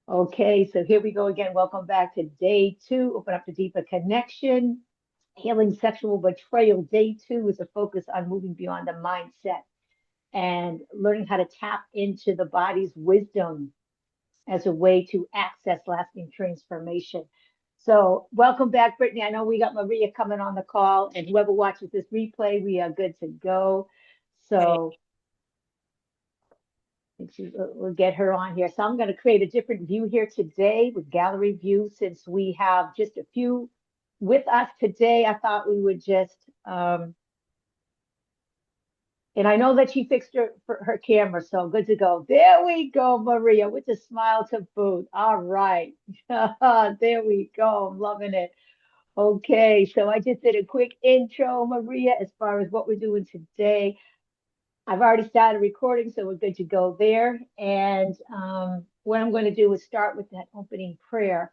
Okay, so here we go again. Welcome back to day two. Open up to deeper connection. Healing sexual betrayal. Day two is a focus on moving beyond the mindset and learning how to tap into the body's wisdom as a way to access lasting transformation. So, welcome back, Brittany. I know we got Maria coming on the call, and whoever watches this replay, we are good to go. Hey, So, we'll get her on here. So I'm going to create a different view here today with gallery view since we have just a few with us today. I thought we would just, and I know that she fixed her camera, so good to go. There we go, Maria, with a smile to boot. All right. There we go. I'm loving it. Okay, so I just did a quick intro, Maria, as far as what we're doing today. I've already started recording, so we're good to go there. And what I'm going to do is start with that opening prayer,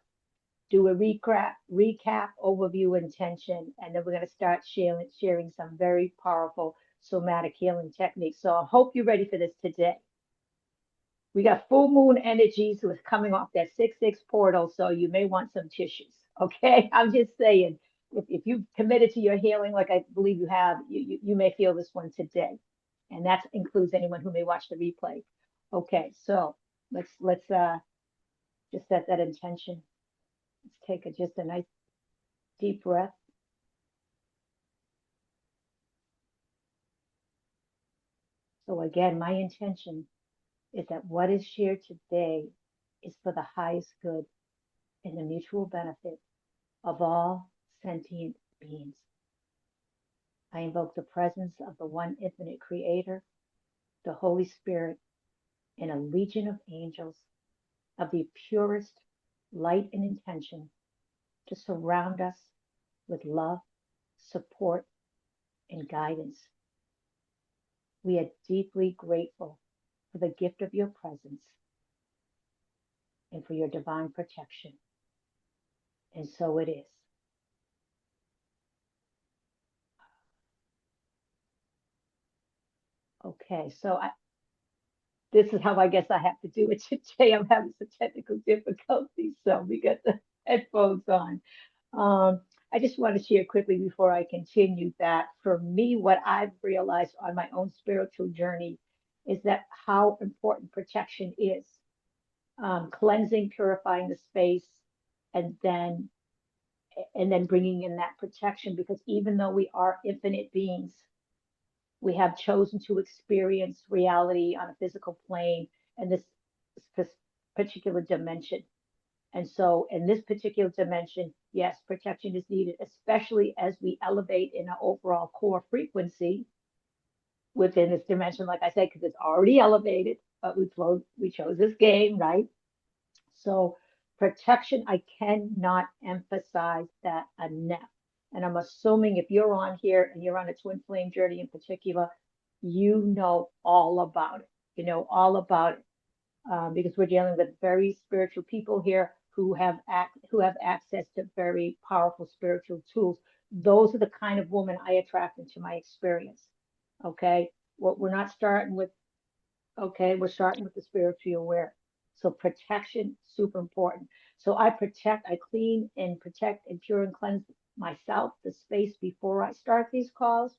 do a recap, overview, intention, and then we're going to start sharing some very powerful somatic healing techniques. So I hope you're ready for this today. We got full moon energy, so it's coming off that 6-6 portal, so you may want some tissues. Okay, I'm just saying, if you've committed to your healing, like I believe you have, you may feel this one today, and that includes anyone who may watch the replay. Okay, so let's just set that intention. Let's take just a nice deep breath. So again, my intention is that what is shared today is for the highest good and the mutual benefit of all sentient beings. I invoke the presence of the one infinite creator, the Holy Spirit, and a legion of angels of the purest light and intention to surround us with love, support, and guidance. We are deeply grateful for the gift of your presence and for your divine protection. And so it is. Okay, so this is how I guess I have to do it today. I'm having some technical difficulties, so we got the headphones on. I just want to share quickly before I continue that for me, what I've realized on my own spiritual journey is that how important protection is. Cleansing, purifying the space, and then bringing in that protection because even though we are infinite beings, we have chosen to experience reality on a physical plane and this particular dimension. And so, in this particular dimension, yes, protection is needed, especially as we elevate in our overall core frequency within this dimension. Like I said, because it's already elevated, but we chose this game, right? So, protection, I cannot emphasize that enough. And I'm assuming if you're on here and you're on a twin flame journey in particular, you know all about it. You know all about it because we're dealing with very spiritual people here who have access to very powerful spiritual tools. Those are the kind of woman I attract into my experience. Okay, what we're not starting with. Okay, we're starting with the spiritually aware. So protection, super important. So I clean and protect and pure and cleanse myself, the space before I start these calls.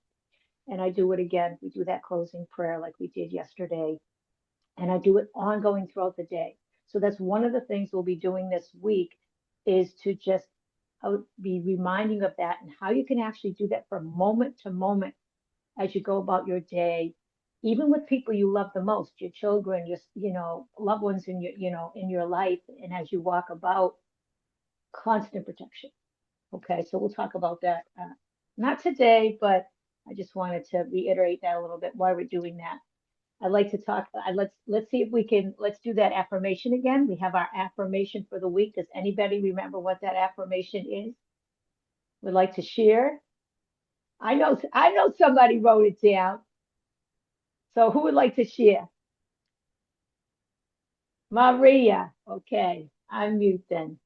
And I do it again. We do that closing prayer like we did yesterday. And I do it ongoing throughout the day. So that's one of the things we'll be doing this week is to just be reminding of that and how you can actually do that from moment to moment as you go about your day, even with people you love the most, your children, your loved ones in your life, and as you walk about, constant protection. Okay, so we'll talk about that not today, but I just wanted to reiterate that a little bit why we're doing that. I'd like to talk. Let's see if we can. Let's do that affirmation again. We have our affirmation for the week. Does anybody remember what that affirmation is? Would like to share? I know somebody wrote it down. So who would like to share? Maria. Okay, I'm mute then.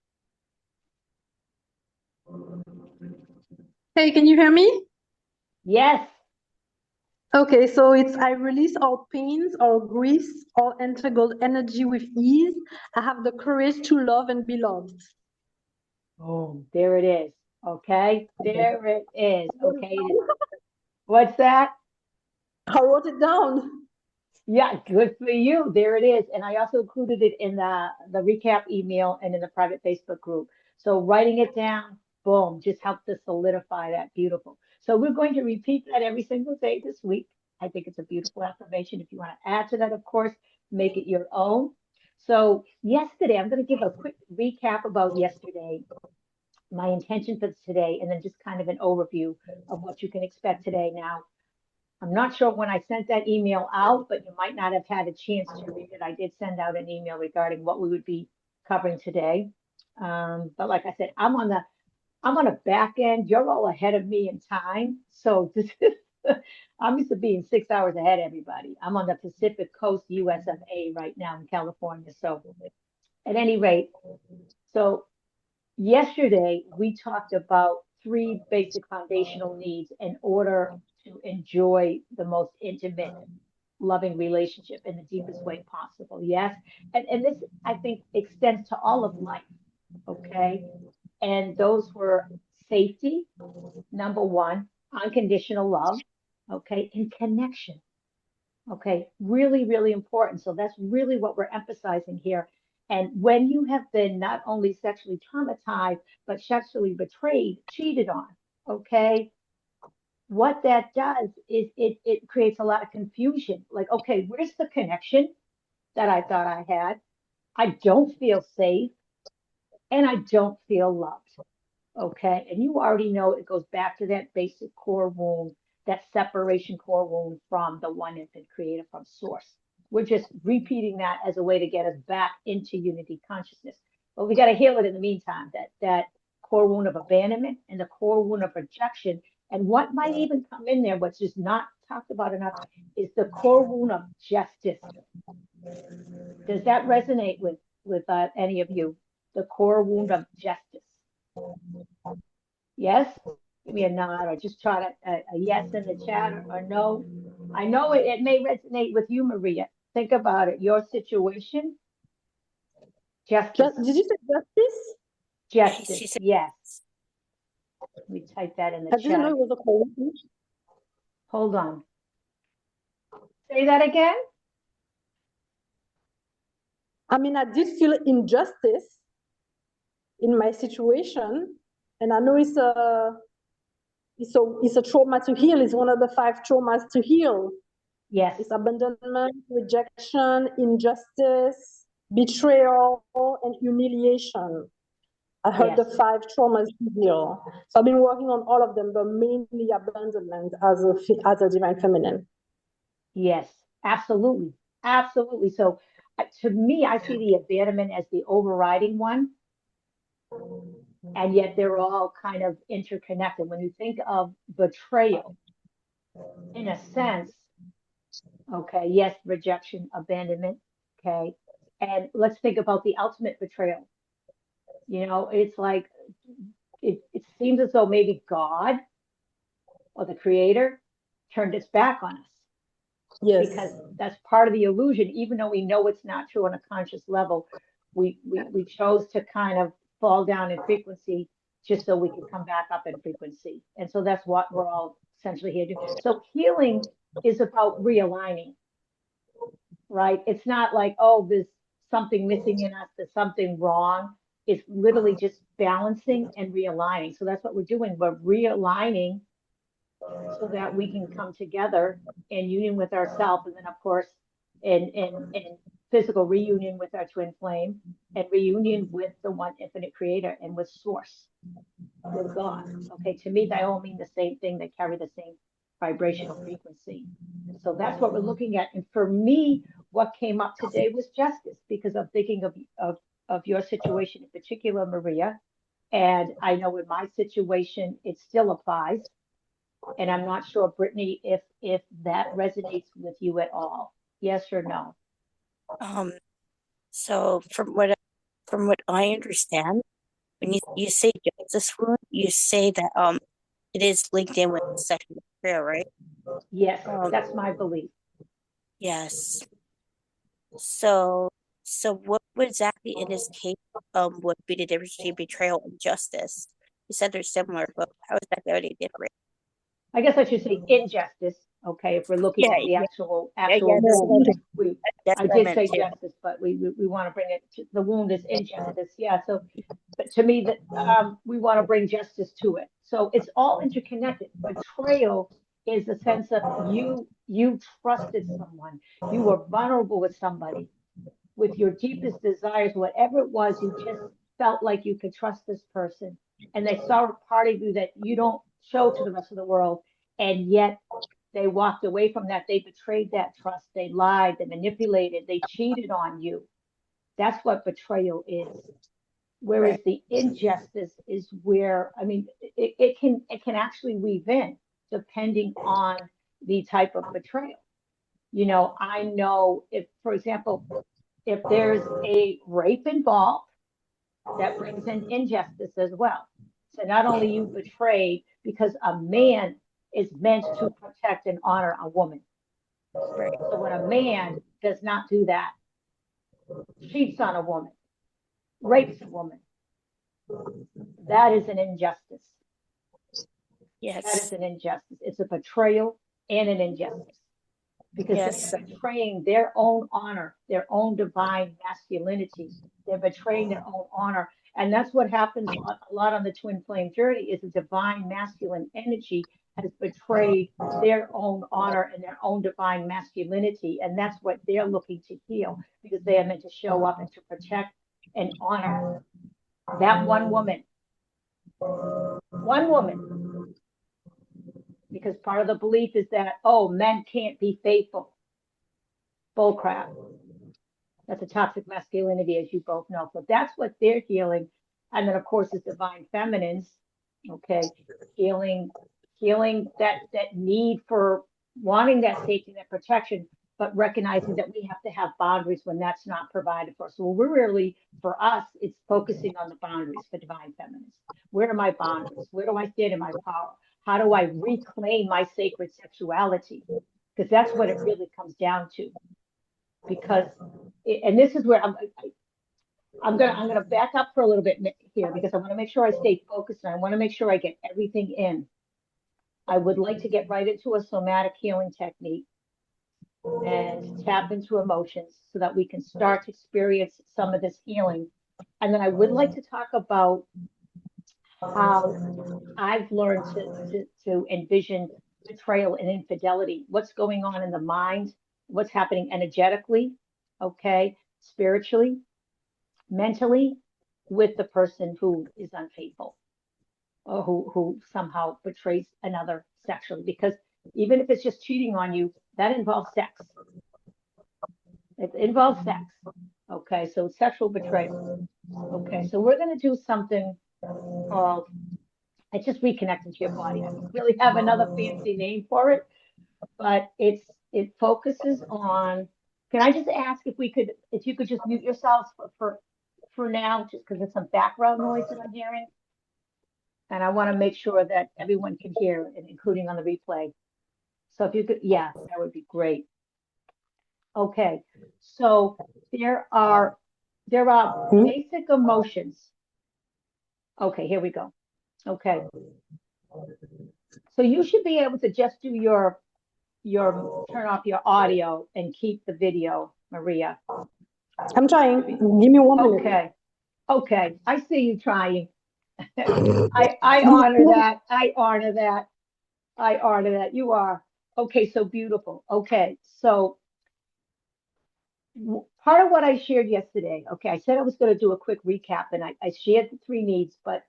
Hey, can you hear me? Yes. Okay, so it's I release all pains, all griefs, all entangled energy with ease. I have the courage to love and be loved. Boom, there it is. Okay, there it is. Okay, what's that? I wrote it down. Yeah, good for you. There it is. And I also included it in the recap email and in the private Facebook group. So writing it down, boom, just helped to solidify that. Beautiful. So we're going to repeat that every single day this week. I think it's a beautiful affirmation. If you want to add to that, of course, make it your own. So yesterday, I'm going to give a quick recap about yesterday, my intention for today, and then just kind of an overview of what you can expect today. Now, I'm not sure when I sent that email out, but you might not have had a chance to read it. I did send out an email regarding what we would be covering today. But like I said, I'm on a back end. You're all ahead of me in time. So this is I'm used to being 6 hours ahead of everybody. I'm on the Pacific Coast US of A right now in California. So at any rate, so yesterday, we talked about three basic foundational needs in order to enjoy the most intimate, loving relationship in the deepest way possible. Yes. And this, I think, extends to all of life. Okay. And those were safety, number one, unconditional love, okay, and connection. Okay, really, really important. So that's really what we're emphasizing here. And when you have been not only sexually traumatized, but sexually betrayed, cheated on, okay, what that does is it creates a lot of confusion. Like, okay, where's the connection that I thought I had? I don't feel safe and I don't feel loved. Okay. And you already know it goes back to that basic core wound, that separation core wound from the one infant created from source. We're just repeating that as a way to get us back into unity consciousness. But we got to heal it in the meantime, that core wound of abandonment and the core wound of rejection. And what might even come in there, what's just not talked about enough, is the core wound of justice. Does that resonate with any of you? The core wound of justice. Yes? Give me a nod or just try to a yes in the chat or no. I know it may resonate with you, Maria. Think about it. Your situation, justice, Did you say justice? justice. She said, Yes. Let me type that in the I didn't know chat. it was a coincidence. Hold on. Say that again. I mean, I did feel injustice in my situation, and I know it's a trauma to heal. It's one of the 5 traumas to heal. Yes. It's abandonment, rejection, injustice, betrayal, and humiliation. I heard Yes. the 5 traumas to heal. So I've been working on all of them, but mainly abandonment as a divine feminine. Yes. Absolutely. Absolutely. So to me, I see the abandonment as the overriding one, and yet they're all kind of interconnected. When you think of betrayal, in a sense, okay, yes, rejection, abandonment, okay. And let's think about the ultimate betrayal. It's like it seems as though maybe God or the creator turned its back on us because Yes. that's part of the illusion, even though we know it's not true on a conscious level. We chose to kind of fall down in frequency just so we could come back up in frequency. And so that's what we're all essentially here to do. So healing is about realigning, right? It's not like, oh, there's something missing in us, there's something wrong. It's literally just balancing and realigning. So that's what we're doing. We're realigning so that we can come together in union with ourselves. And then, of course, in physical reunion with our twin flame and reunion with the one infinite creator and with source, with God. Okay, to me, they all mean the same thing. They carry the same vibrational frequency. So that's what we're looking at. And for me, what came up today was justice because I'm thinking of your situation in particular, Maria. And I know in my situation, it still applies. And I'm not sure, Brittany, if that resonates with you at all. Yes or no? so from what I understand, when you say justice wound, you say that it is linked in with sexual betrayal, right? Yes, Um, that's my belief. yes. So, so what exactly in this case would be the difference between betrayal and justice? You said they're similar, but how is that very different? I guess I should say injustice. Okay, if we're looking Yeah, at the yeah, actual yeah. That's wound, what that's I what I did meant say too. justice, but we want to bring it to the wound is injustice. Yeah. So, but to me, that we want to bring justice to it. So it's all interconnected. Betrayal is the sense of you trusted someone, you were vulnerable with somebody, with your deepest desires, whatever it was, you just felt like you could trust this person. And they saw a part of you that you don't show to the rest of the world. And yet they walked away from that. They betrayed that trust. They lied, they manipulated, they cheated on you. That's what betrayal is. Whereas Right. the injustice is where, I mean, it can actually weave in depending on the type of betrayal. I know if, for example, if there's a rape involved, that brings in injustice as well. So not only you betrayed because a man is meant to protect and honor a woman. Right. So when a man does not do that, cheats on a woman, rapes a woman, that is an injustice. That is Yes. an injustice. It's a betrayal and an injustice, because they're Yes. betraying their own honor, their own divine masculinity. They're betraying their own honor. And that's what happens a lot on the twin flame journey is the divine masculine energy has betrayed their own honor and their own divine masculinity. And that's what they're looking to heal, because they are meant to show up and to protect and honor that one woman, one woman, because part of the belief is that, oh, men can't be faithful. Bull crap. That's a toxic masculinity, as you both know. So that's what they're healing. And then, of course, is divine feminines, okay, healing, healing that need for wanting that safety, that protection, but recognizing that we have to have boundaries when that's not provided for us. So we're really, for us, it's focusing on the boundaries for divine feminines. Where are my boundaries? Where do I stand in my power? How do I reclaim my sacred sexuality? Because that's what it really comes down to. Because and this is where I'm gonna back up for a little bit here, because I want to make sure I stay focused and I want to make sure I get everything in. I would like to get right into a somatic healing technique and tap into emotions so that we can start to experience some of this healing. And then I would like to talk about how I've learned to envision betrayal and infidelity, what's going on in the mind, what's happening energetically, okay, spiritually, mentally, with the person who is unfaithful or who somehow betrays another sexually. Because even if it's just cheating on you, that involves sex. It involves sex. Okay, so sexual betrayal. Okay, so we're going to do something called, it's just reconnecting to your body. I don't really have another fancy name for it, but it focuses on. Can I just ask if you could just mute yourselves for now, just because there's some background noise that I'm hearing, and I want to make sure that everyone can hear it, including on the replay. So if you could, yeah, that would be great. Okay, so there are there are basic emotions. Okay, here we go. Okay, so you should be able to just do your turn off your audio and keep the video, Maria. I'm trying. Give me 1 minute. Okay. Okay. I see you trying. I honor that. I honor that. I honor that. You are. Okay, so beautiful. Okay. So part of what I shared yesterday, okay, I said I was going to do a quick recap and I shared the three needs, but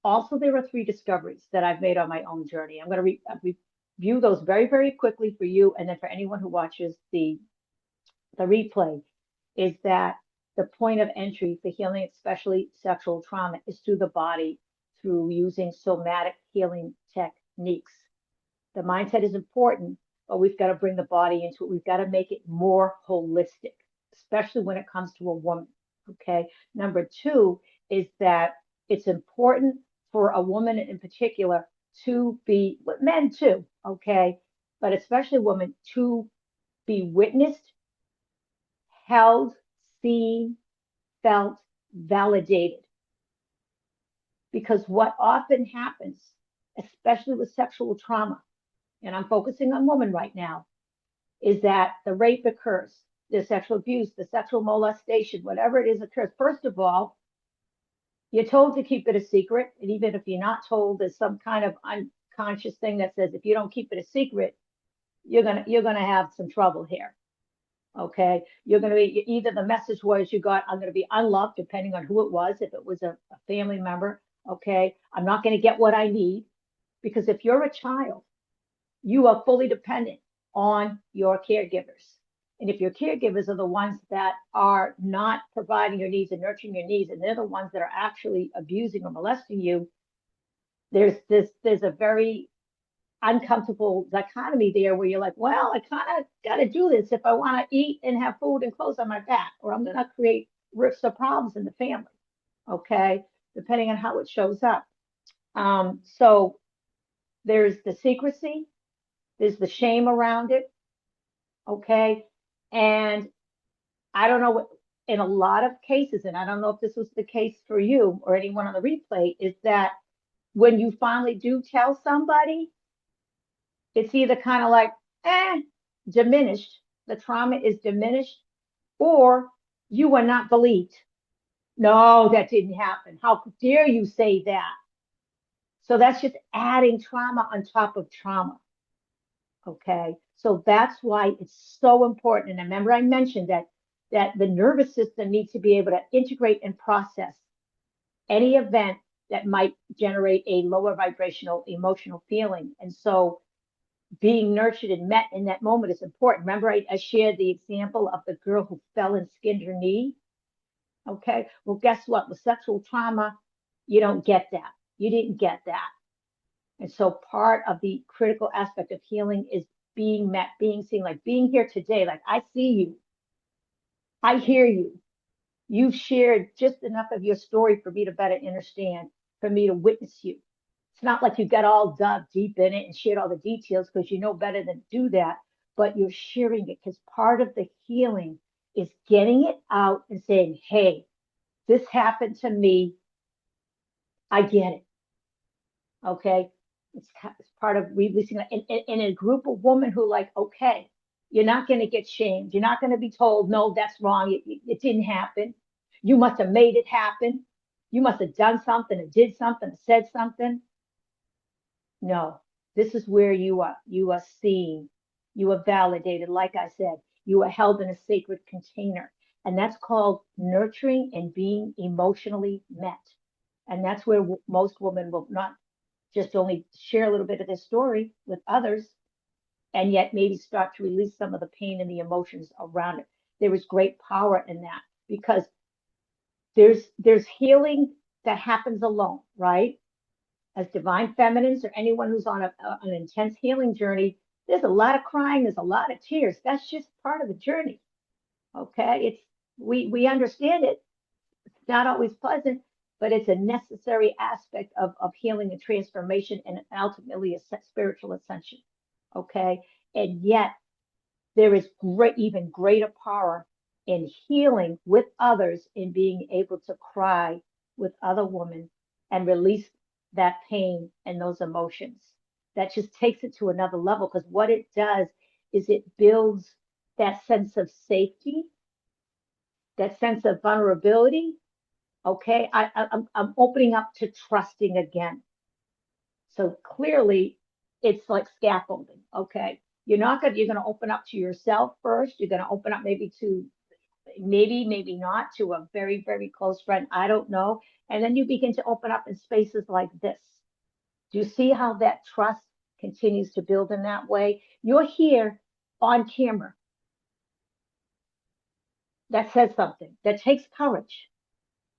also there are three discoveries that I've made on my own journey. I'm going to review those very, very quickly for you and then for anyone who watches the replay. Is that the point of entry for healing, especially sexual trauma, is through the body, through using somatic healing techniques. The mindset is important, but we've got to bring the body into it. We've got to make it more holistic, especially when it comes to a woman. Okay. Number two is that it's important for a woman in particular to be, men too, okay, but especially women, to be witnessed, held, seen, felt, validated. Because what often happens, especially with sexual trauma, and I'm focusing on women right now, is that the rape occurs, the sexual abuse, the sexual molestation, whatever it is occurs. First of all, you're told to keep it a secret. And even if you're not told, there's some kind of unconscious thing that says if you don't keep it a secret, you're gonna have some trouble here. Okay. You're gonna be either the message was you got, I'm gonna be unloved, depending on who it was, if it was a family member, okay, I'm not gonna get what I need. Because if you're a child, you are fully dependent on your caregivers. And if your caregivers are the ones that are not providing your needs and nurturing your needs, and they're the ones that are actually abusing or molesting you, there's a very uncomfortable dichotomy there where you're like, well, I kind of got to do this if I want to eat and have food and clothes on my back, or I'm going to create rifts or problems in the family. Okay, depending on how it shows up. So there's the secrecy, there's the shame around it. Okay, and I don't know what, in a lot of cases, and I don't know if this was the case for you or anyone on the replay, is that when you finally do tell somebody, it's either kind of like, diminished, the trauma is diminished, or you were not believed. No, that didn't happen. How dare you say that? So that's just adding trauma on top of trauma. Okay. So that's why it's so important. And remember, I mentioned that the nervous system needs to be able to integrate and process any event that might generate a lower vibrational emotional feeling. And so being nurtured and met in that moment is important. Remember, I shared the example of the girl who fell and skinned her knee. Okay. Well, guess what? With sexual trauma, you don't get that. You didn't get that. And so part of the critical aspect of healing is being met, being seen, like being here today. Like, I see you. I hear you. You've shared just enough of your story for me to better understand, for me to witness you. It's not like you got all dug deep in it and shared all the details because you know better than to do that, but you're sharing it because part of the healing is getting it out and saying, hey, this happened to me. I get it. Okay. It's part of releasing that. In a group of women who like, okay, you're not going to get shamed. You're not going to be told, no, that's wrong. It didn't happen. You must have made it happen. You must have done something or did something or said something. No, this is where you are seen, you are validated. Like I said, you are held in a sacred container. And that's called nurturing and being emotionally met. And that's where most women will not just only share a little bit of their story with others, and yet maybe start to release some of the pain and the emotions around it. There is great power in that because there's healing that happens alone, right? As divine feminines or anyone who's on an intense healing journey, there's a lot of crying, there's a lot of tears. That's just part of the journey. Okay, it's we understand it. It's not always pleasant, but it's a necessary aspect of healing and transformation and ultimately a spiritual ascension. Okay. And yet there is even greater power in healing with others, in being able to cry with other women and release that pain and those emotions. That just takes it to another level because what it does is it builds that sense of safety, that sense of vulnerability. Okay, I'm opening up to trusting again. So clearly, it's like scaffolding. Okay, you're gonna open up to yourself first. You're gonna open up maybe to maybe not to a very very close friend. I don't know, and then you begin to open up in spaces like this. Do you see how that trust continues to build in that way? You're here on camera. That says something. That takes courage.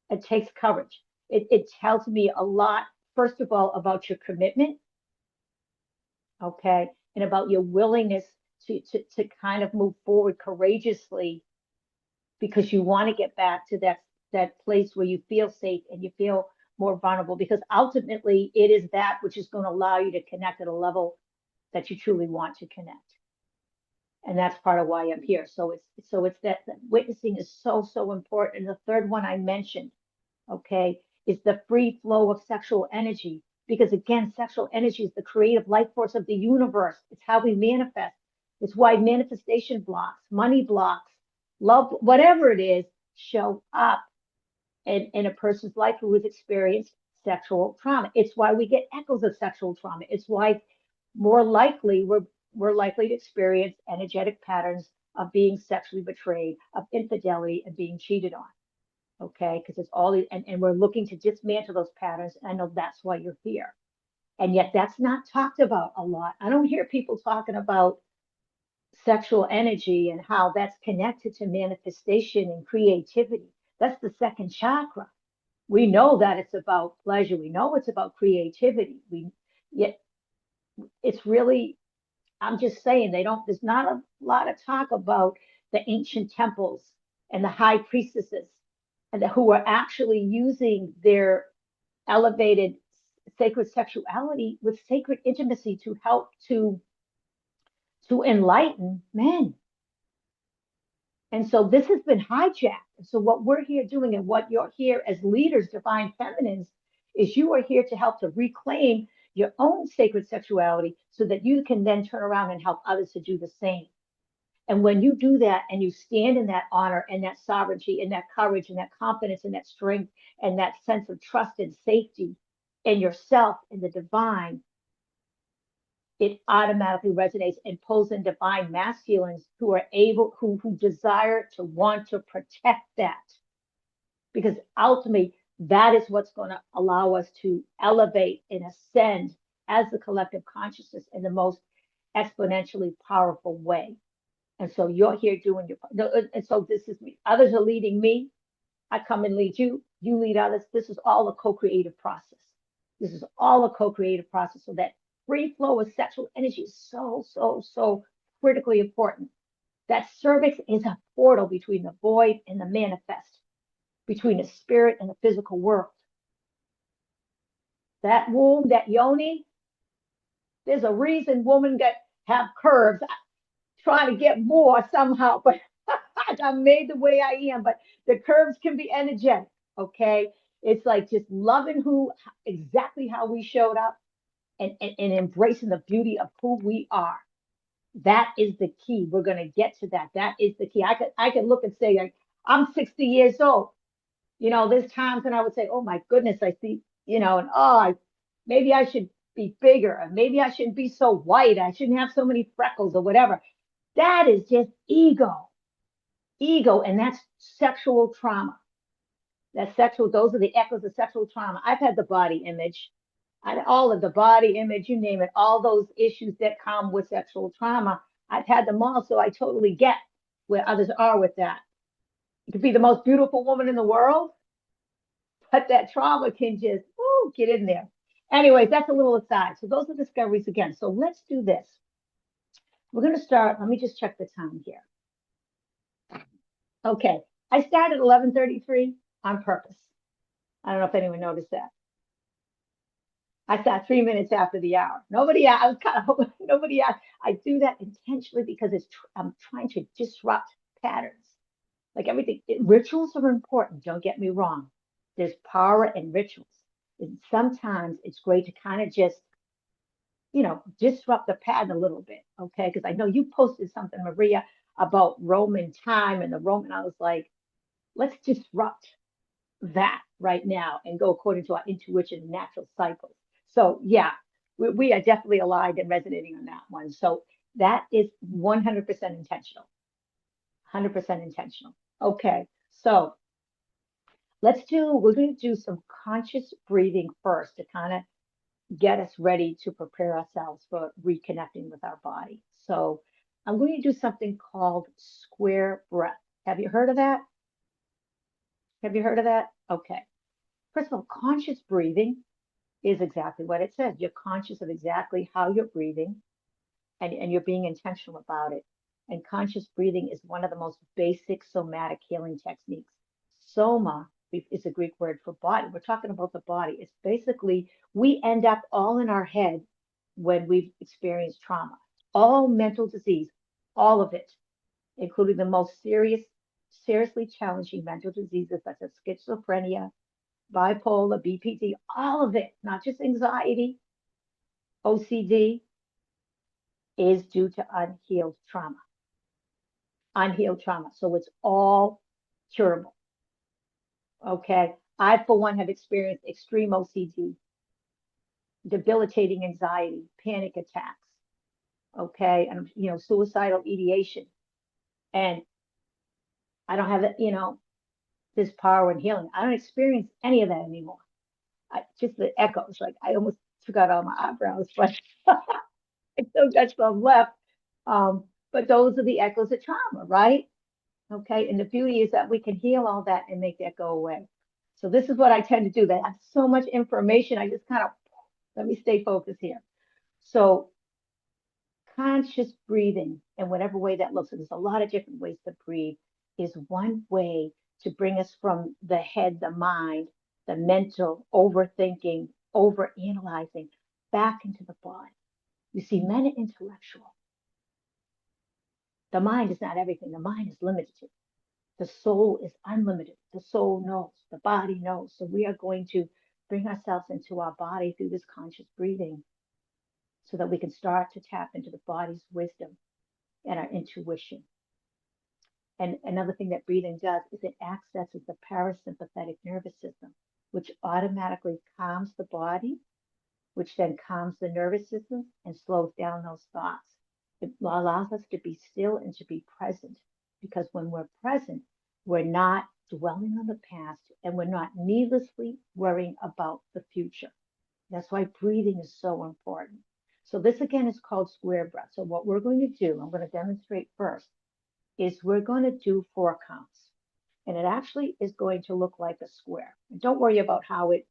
It takes courage. It tells me a lot, first of all, about your commitment, okay, and about your willingness to kind of move forward courageously because you want to get back to that place where you feel safe and you feel more vulnerable, because ultimately it is that which is going to allow you to connect at a level that you truly want to connect. And that's part of why I'm here. So it's that witnessing is so important. And the third one I mentioned, okay, is the free flow of sexual energy. Because again, sexual energy is the creative life force of the universe. It's how we manifest. It's why manifestation blocks, money blocks, love, whatever it is, show up in a person's life who has experienced sexual trauma. It's why we get echoes of sexual trauma. It's why more likely we're likely to experience energetic patterns of being sexually betrayed, of infidelity, and being cheated on. Okay, because it's all, and we're looking to dismantle those patterns. And I know that's why you're here. And yet that's not talked about a lot. I don't hear people talking about sexual energy and how that's connected to manifestation and creativity. That's the second chakra. We know that it's about pleasure. We know it's about creativity. Yet it's really, I'm just saying, there's not a lot of talk about the ancient temples and the high priestesses and who are actually using their elevated sacred sexuality with sacred intimacy to help to enlighten men. And so this has been hijacked. So what we're here doing, and what you're here as leaders, divine feminines, is you are here to help to reclaim your own sacred sexuality so that you can then turn around and help others to do the same. And when you do that and you stand in that honor and that sovereignty and that courage and that confidence and that strength and that sense of trust and safety in yourself and the divine, it automatically resonates and pulls in divine masculines who are able, who desire to want to protect that. Because ultimately, that is what's going to allow us to elevate and ascend as the collective consciousness in the most exponentially powerful way. And so you're here doing your, and so this is me. Others are leading me. I come and lead you. You lead others. This is all a co-creative process. This is all a co-creative process. So that free flow of sexual energy is so critically important. That cervix is a portal between the void and the manifest, between the spirit and the physical world. That womb, that yoni, there's a reason women have curves. I try to get more somehow, but I'm made the way I am. But the curves can be energetic. Okay, it's like just loving who exactly how we showed up, and embracing the beauty of who we are. That is the key. We're going to get to that. That is the key. I could look and say, like, I'm 60 years old. There's times when I would say, oh my goodness, I see, and maybe I should be bigger, and maybe I shouldn't be so white. I shouldn't have so many freckles or whatever. That is just ego, and that's sexual trauma. Those are the echoes of sexual trauma. I've had the body image, all of the body image, you name it, all those issues that come with sexual trauma. I've had them all, so I totally get where others are with that. You could be the most beautiful woman in the world, but that trauma can just get in there. Anyways, that's a little aside. So those are discoveries again. So let's do this. We're going to start. Let me just check the time here. Okay. I started at 11:33 on purpose. I don't know if anyone noticed that. I sat 3 minutes after the hour. Nobody asked. I was kind of nobody asked. I do that intentionally because I'm trying to disrupt patterns. Like everything, rituals are important. Don't get me wrong. There's power in rituals. And sometimes it's great to kind of just, disrupt the pattern a little bit. Okay. Because I know you posted something, Maria, about Roman time and the Roman. I was like, let's disrupt that right now and go according to our intuition and natural cycles. So yeah, we are definitely aligned and resonating on that one. So that is 100% intentional. 100% intentional. Okay, so we're going to do some conscious breathing first to kind of get us ready to prepare ourselves for reconnecting with our body. So I'm going to do something called square breath. Have you heard of that? Have you heard of that? Okay. First of all, conscious breathing is exactly what it says. You're conscious of exactly how you're breathing, and you're being intentional about it. And conscious breathing is one of the most basic somatic healing techniques. Soma is a Greek word for body. We're talking about the body. It's basically, we end up all in our head when we've experienced trauma. All mental disease, all of it, including the most seriously challenging mental diseases such as schizophrenia, bipolar, BPD, all of it, not just anxiety, OCD, is due to unhealed trauma. Unhealed trauma. So it's all curable. Okay. I, for one, have experienced extreme OCD, debilitating anxiety, panic attacks. Okay. And, suicidal ideation. And I don't have, this power in healing. I don't experience any of that anymore. Just the echoes. Like I almost took out all my eyebrows, but I still got some left. But those are the echoes of trauma, right? Okay. And the beauty is that we can heal all that and make that go away. So this is what I tend to do. That I have so much information. I just kind of let me stay focused here. So conscious breathing, in whatever way that looks, and there's a lot of different ways to breathe, is one way to bring us from the head, the mind, the mental, overthinking, overanalyzing, back into the body. You see, men are intellectual. The mind is not everything. The mind is limited. The soul is unlimited. The soul knows. The body knows. So we are going to bring ourselves into our body through this conscious breathing so that we can start to tap into the body's wisdom and our intuition. And another thing that breathing does is it accesses the parasympathetic nervous system, which automatically calms the body, which then calms the nervous system and slows down those thoughts. It allows us to be still and to be present, because when we're present, we're not dwelling on the past and we're not needlessly worrying about the future. That's why breathing is so important. So this again is called square breath. So what we're going to do, I'm going to demonstrate first, is we're going to do 4 counts. And it actually is going to look like a square. And don't worry about how it's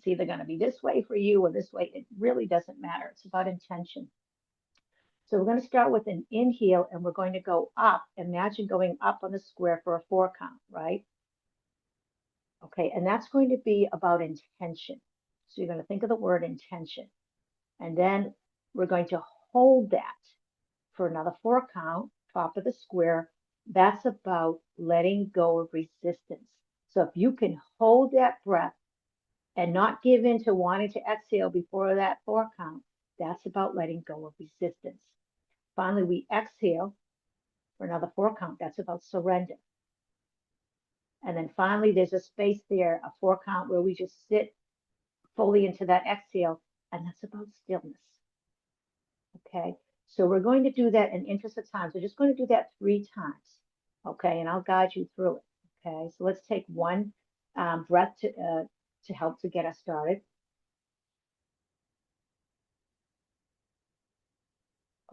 either going to be this way for you or this way. It really doesn't matter. It's about intention. So we're going to start with an inhale and we're going to go up. Imagine going up on the square for a 4 count, right? Okay, and that's going to be about intention. So you're going to think of the word intention. And then we're going to hold that for another 4 count, top of the square. That's about letting go of resistance. So if you can hold that breath and not give in to wanting to exhale before that 4 count, that's about letting go of resistance. Finally, we exhale for another 4 count. That's about surrender. And then finally, there's a space there, a 4 count, where we just sit fully into that exhale, and that's about stillness. Okay, so we're going to do that in interest of time. So just going to do that 3 times. Okay, and I'll guide you through it. Okay, so let's take one breath to help to get us started.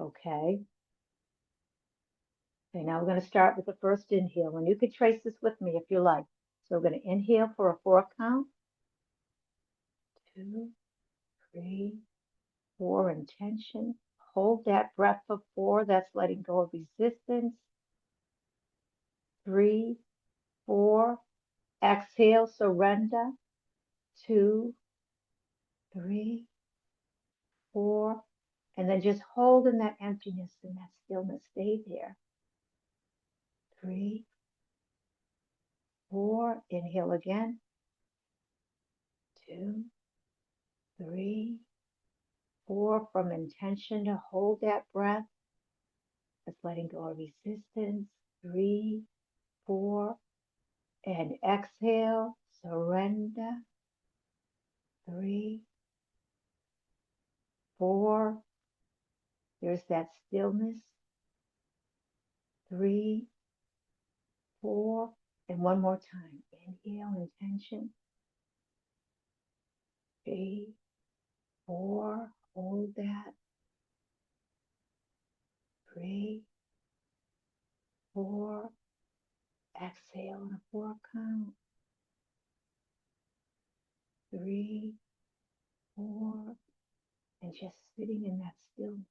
Okay. Okay, now we're going to start with the first inhale, and you can trace this with me if you like. So we're going to inhale for a 4 count. 2, 3, 4, intention. Hold that breath for 4. That's letting go of resistance. 3, 4. Exhale, surrender. 2, 3, 4. And then just hold in that emptiness and that stillness. Stay there. 3, 4. Inhale again. 2, 3, 4. From intention to hold that breath. That's letting go of resistance. 3, 4. And exhale, surrender. 3, 4. There's that stillness. 3, 4. And one more time. Inhale, intention. 3, 4. Hold that. 3, 4. Exhale on a 4 count. 3, 4. And just sitting in that stillness.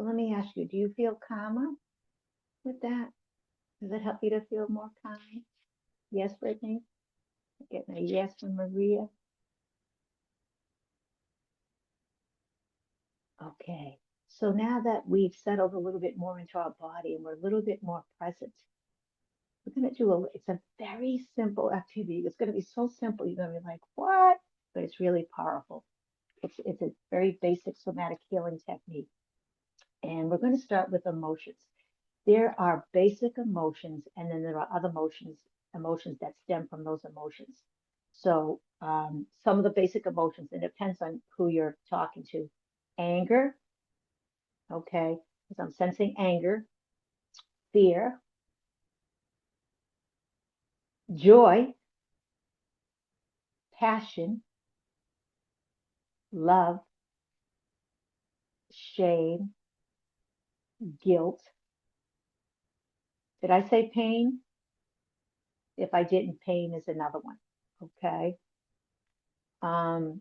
So let me ask you, do you feel calmer with that? Does it help you to feel more calm? Yes, Brittany? Getting a yes from Maria. Okay. So now that we've settled a little bit more into our body and we're a little bit more present, we're going to do it's a very simple activity. It's going to be so simple. You're going to be like, what? But it's really powerful. It's a very basic somatic healing technique. And we're going to start with emotions. There are basic emotions, and then there are other emotions that stem from those emotions. So some of the basic emotions, and it depends on who you're talking to. Anger, okay, because I'm sensing anger, fear, joy, passion, love, shame, guilt. Did I say pain? If I didn't, pain is another one. Okay. Um,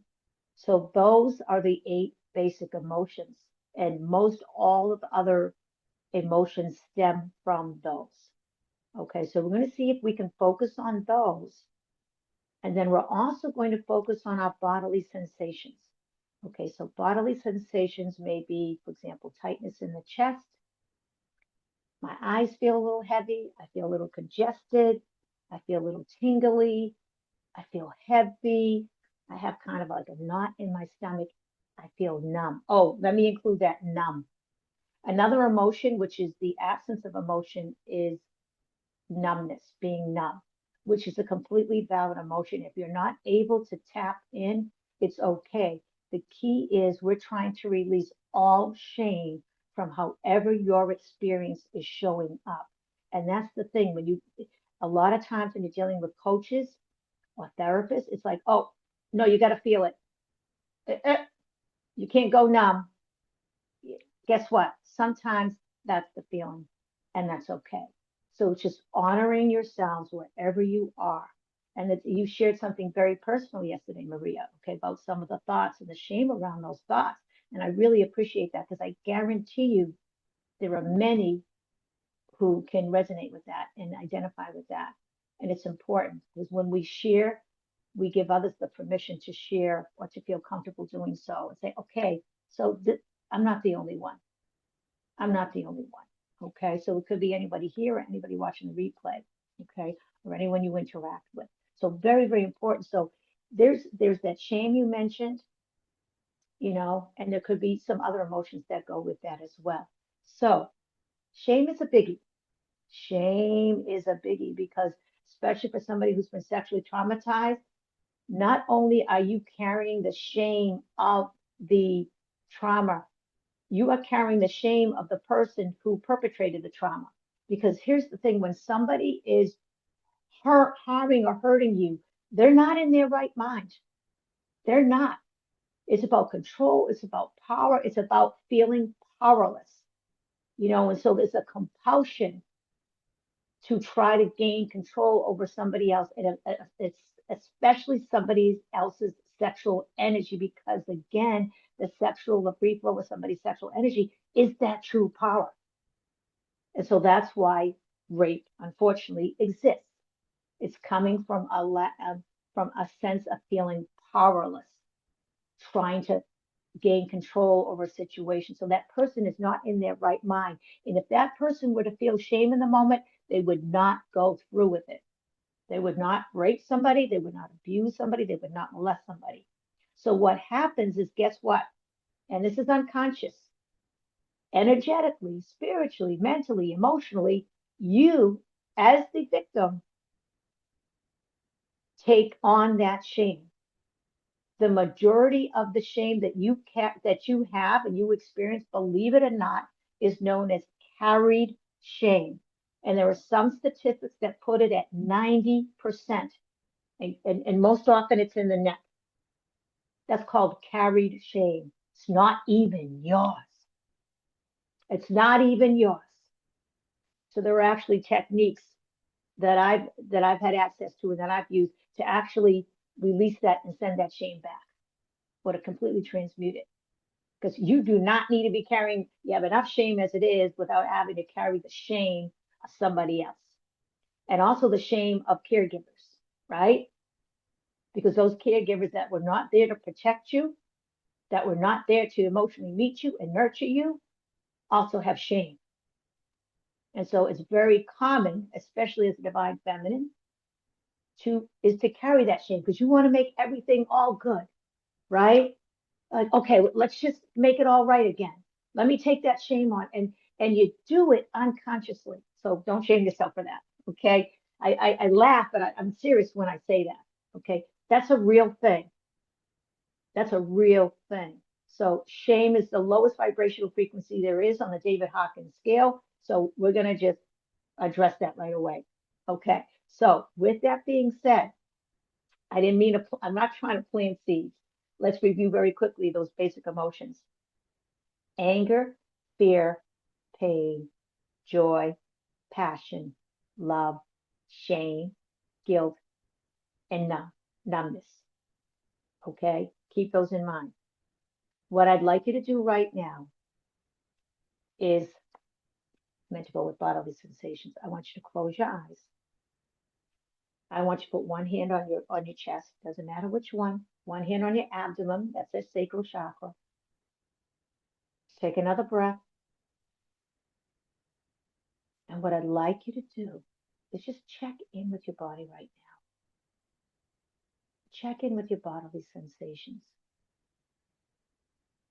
so those are the 8 basic emotions, and most all of the other emotions stem from those. Okay, so we're going to see if we can focus on those, and then we're also going to focus on our bodily sensations. Okay, so bodily sensations may be, for example, tightness in the chest. My eyes feel a little heavy. I feel a little congested. I feel a little tingly. I feel heavy. I have kind of like a knot in my stomach. I feel numb. Oh, let me include that numb. Another emotion, which is the absence of emotion, is numbness, being numb, which is a completely valid emotion. If you're not able to tap in, it's okay. The key is we're trying to release all shame from however your experience is showing up. And that's the thing a lot of times when you're dealing with coaches or therapists, it's like, oh, no, you got to feel it. You can't go numb. Guess what? Sometimes that's the feeling, and that's okay. So it's just honoring yourselves wherever you are. And you shared something very personal yesterday, Maria, okay, about some of the thoughts and the shame around those thoughts. And I really appreciate that because I guarantee you there are many who can resonate with that and identify with that. And it's important because when we share, we give others the permission to share or to feel comfortable doing so and say, okay, so I'm not the only one. I'm not the only one. Okay. So it could be anybody here or anybody watching the replay. Okay. Or anyone you interact with. So very, very important. So there's that shame you mentioned, and there could be some other emotions that go with that as well. So shame is a biggie. Shame is a biggie because especially for somebody who's been sexually traumatized, not only are you carrying the shame of the trauma, you are carrying the shame of the person who perpetrated the trauma. Because here's the thing, when somebody is harming or hurting you, they're not in their right mind. They're not. It's about control, it's about power, it's about feeling powerless, and so there's a compulsion to try to gain control over somebody else. And it's especially somebody else's sexual energy, because again, the free flow of somebody's sexual energy is that true power. And so that's why rape, unfortunately, exists. It's coming from a sense of feeling powerless, trying to gain control over a situation. So that person is not in their right mind. And if that person were to feel shame in the moment, they would not go through with it. They would not rape somebody. They would not abuse somebody. They would not molest somebody. So what happens is, guess what? And this is unconscious. Energetically, spiritually, mentally, emotionally, you, as the victim, take on that shame. The majority of the shame that you have and you experience, believe it or not, is known as carried shame. And there are some statistics that put it at 90%. And most often it's in the neck. That's called carried shame. It's not even yours. It's not even yours. So there are actually techniques that I've had access to and that I've used to actually release that and send that shame back, or to completely transmute it. because you do not need to be carrying, you have enough shame as it is without having to carry the shame of somebody else. And also the shame of caregivers, right? Because those caregivers that were not there to protect you, that were not there to emotionally meet you and nurture you, also have shame. And so it's very common, especially as a divine feminine, to carry that shame because you want to make everything all good, right? Like, okay, let's just make it all right again. Let me take that shame on, and you do it unconsciously. So don't shame yourself for that. Okay. I laugh, but I'm serious when I say that. Okay. That's a real thing. That's a real thing. So shame is the lowest vibrational frequency there is on the David Hawkins scale. So we're going to just address that right away. Okay. So with that being said, I didn't mean to, I'm not trying to plant seeds. Let's review very quickly those basic emotions: anger, fear, pain, joy, passion, love, shame, guilt, and numbness. Okay? Keep those in mind. What I'd like you to do right now is meant to go with bodily sensations. I want you to close your eyes. I want you to put one hand on your chest, doesn't matter which one. One hand on your abdomen, that's the sacral chakra. Take another breath. And what I'd like you to do is just check in with your body right now. Check in with your bodily sensations.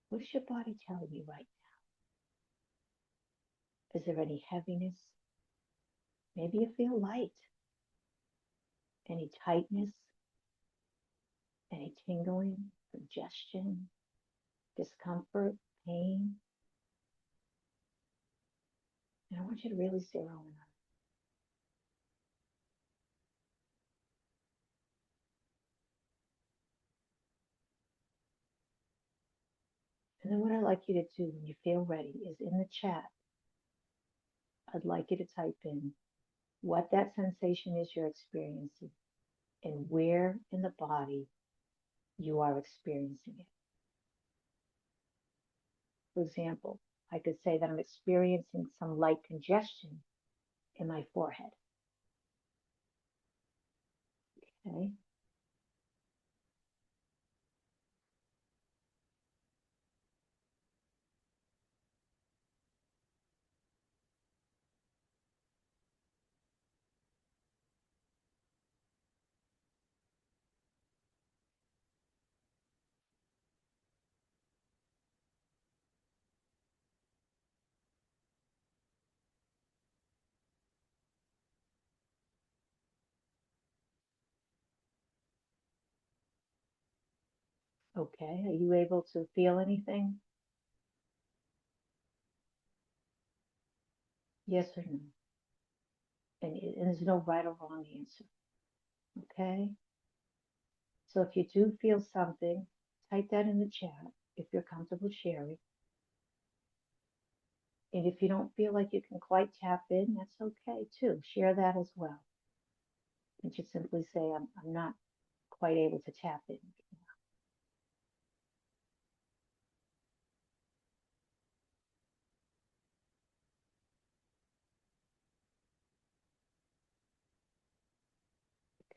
What is your body telling you right now? Is there any heaviness? Maybe you feel light. Any tightness? Any tingling, congestion, discomfort, pain? And I want you to really zero in on it. And then what I'd like you to do when you feel ready is in the chat, I'd like you to type in what that sensation is you're experiencing and where in the body you are experiencing it. For example, I could say that I'm experiencing some light congestion in my forehead. Okay. Okay. Are you able to feel anything? Yes or no? And there's no right or wrong answer. Okay. So if you do feel something, type that in the chat if you're comfortable sharing. And if you don't feel like you can quite tap in, that's okay too. Share that as well. And just simply say, I'm not quite able to tap in.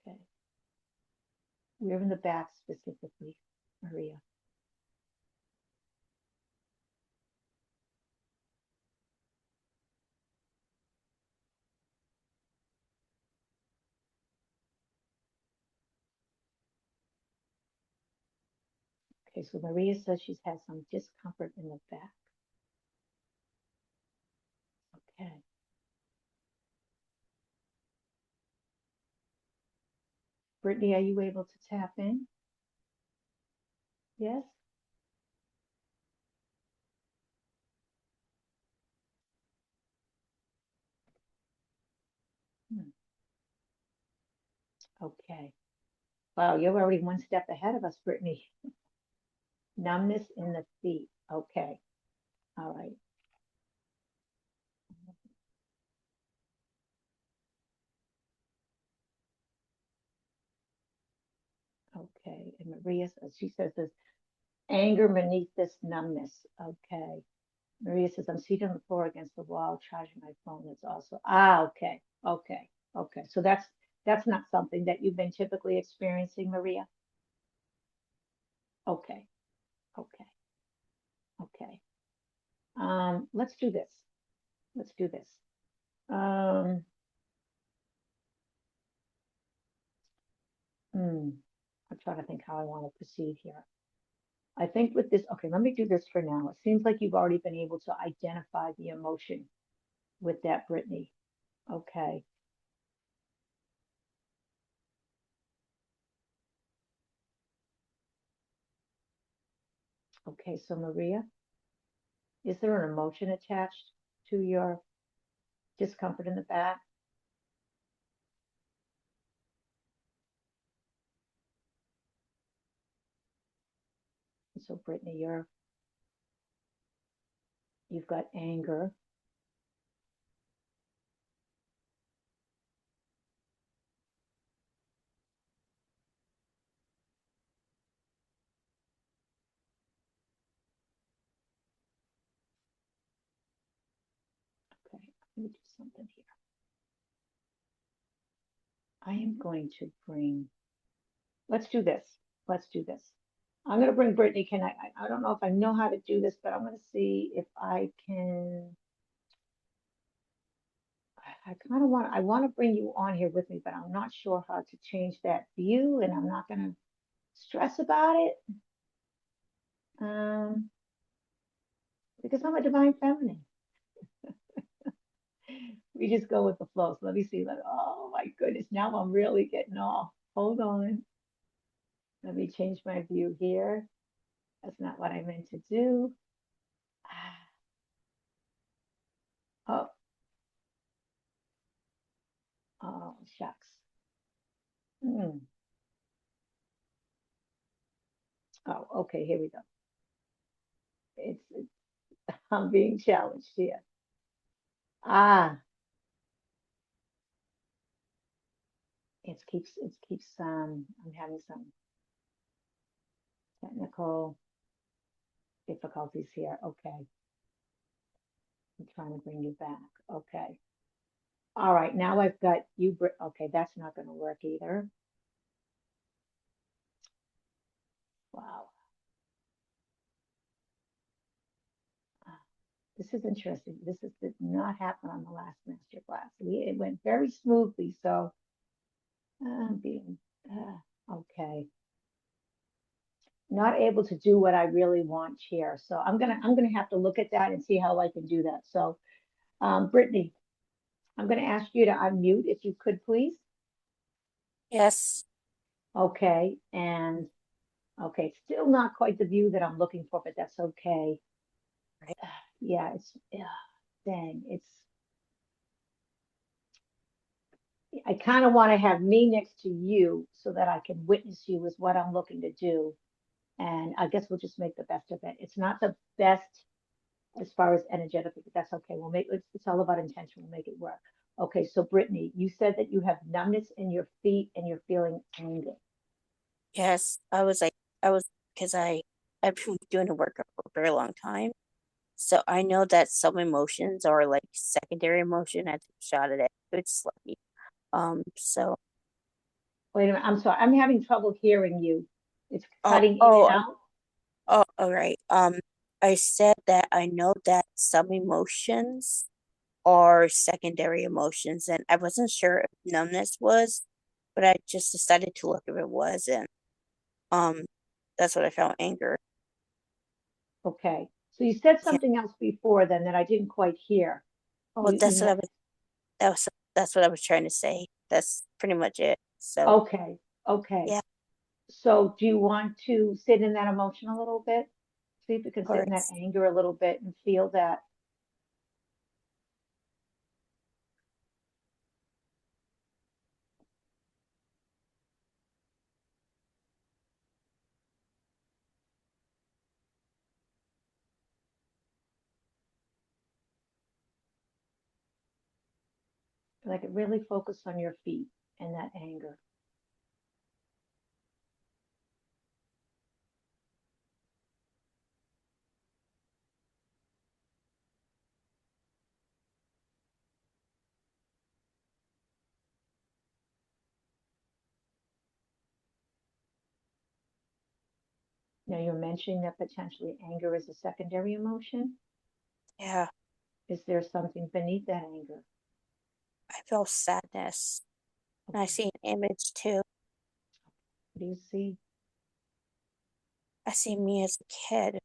Okay. We're in the back specifically, Maria. Okay, so Maria says she's had some discomfort in the back. Okay. Brittany, are you able to tap in? Yes? Hmm. Okay. Wow, you're already one step ahead of us, Brittany. Numbness in the feet. Okay. All right. Okay. And Maria, she says this anger beneath this numbness. Okay. Maria says, I'm seated on the floor against the wall, charging my phone. That's also, okay, okay, okay. So that's not something that you've been typically experiencing, Maria? Okay, okay, okay. Let's do this. Let's do this. Um, I'm trying to think how I want to proceed here. I think with this, okay, let me do this for now. It seems like you've already been able to identify the emotion with that, Brittany. Okay. Okay, so Maria, is there an emotion attached to your discomfort in the back? So Brittany, you've got anger. Okay, let me do something here. I am going to bring, let's do this. Let's do this. I'm going to bring Brittany. I don't know if I know how to do this, but I'm going to see if I can. I kind of I want to bring you on here with me, but I'm not sure how to change that view, and I'm not going to stress about it because I'm a divine feminine. We just go with the flow. So let me see. Oh my goodness, now I'm really getting off. Hold on. Let me change my view here. That's not what I meant to do. Oh, oh, shucks. Hmm. Oh, okay, here we go. It's I'm being challenged here. Ah, I'm having some technical difficulties here. Okay, I'm trying to bring you back. Okay. All right, now I've got you. Okay, that's not going to work either. Wow. Ah, this is interesting. Did not happen on the last master class. It went very smoothly. So I'm being okay. Not able to do what I really want here. So I'm gonna have to look at that and see how I can do that. So Brittany, I'm gonna ask you to unmute if you could please. Yes. Okay, and okay, still not quite the view that I'm looking for, but that's okay. Right. Yeah, dang, I kind of want to have me next to you so that I can witness you is what I'm looking to do. And I guess we'll just make the best of it. It's not the best as far as energetic, but that's okay. It's all about intention. We'll make it work. Okay, so Brittany, you said that you have numbness in your feet and you're feeling anger. Yes. Because I've been doing the work for a very long time. So I know that some emotions are like secondary emotion. I took a shot at it. It's lucky. So, Wait a minute, I'm sorry. I'm having trouble hearing you. It's oh, cutting in and oh, out. oh, all right. I said that I know that some emotions are secondary emotions, and I wasn't sure if numbness was, but I just decided to look if it was, and um, that's what I found, anger. Okay. So you said Yeah. something else before then that I didn't quite hear. Well, You meant, that was that's what I was trying to say. That's pretty much it. So, okay, okay. yeah, So do you want to sit in that emotion a little bit? See if you of can sit in that course. anger a little bit and feel that, like really focus on your feet and that anger. Now you're mentioning that potentially anger is a secondary emotion. Yeah, Is there something beneath that anger? I feel sadness. And I Okay. see an image too. What do you see? I see me as a kid.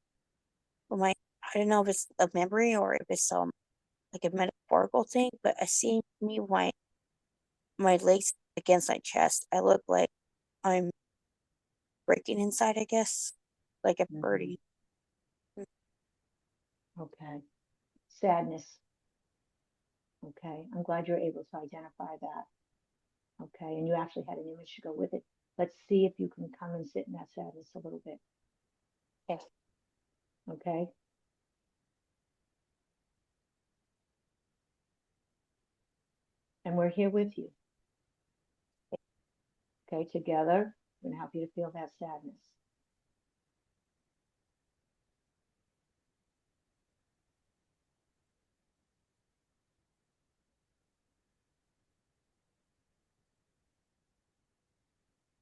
With my, I don't know if it's a memory or if it's like a metaphorical thing, but I see me with my legs against my chest. I look like I'm breaking inside, I guess, like a Mhm. birdie. Okay. Sadness. Okay. I'm glad you're able to identify that. Okay. And you actually had an image to go with it. Let's see if you can come and sit in that sadness a little bit. Okay. Okay. And we're here with you. Okay. Together, we're going to help you to feel that sadness.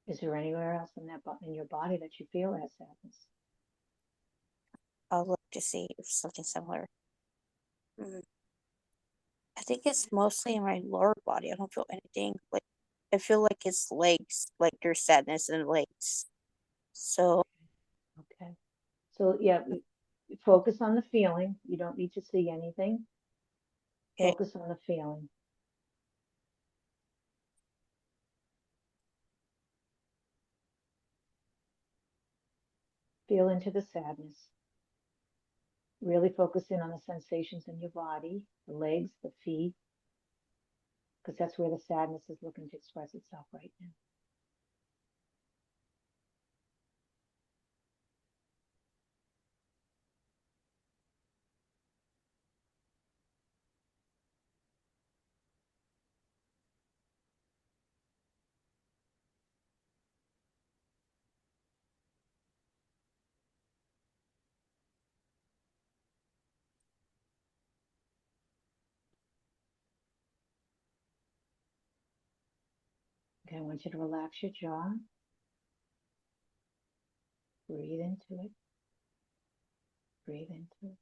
Is there anywhere else in that in your body that you feel that sadness? I'll look to see if something similar. Mm. I think it's mostly in my lower body. I don't feel anything. Like I feel like it's legs, like there's sadness in legs. So Okay. So yeah, focus on the feeling. You don't need to see anything. okay, Focus on the feeling. Feel into the sadness. Really focus in on the sensations in your body, the legs, the feet, because that's where the sadness is looking to express itself right now. Okay, I want you to relax your jaw. Breathe into it. Breathe into it.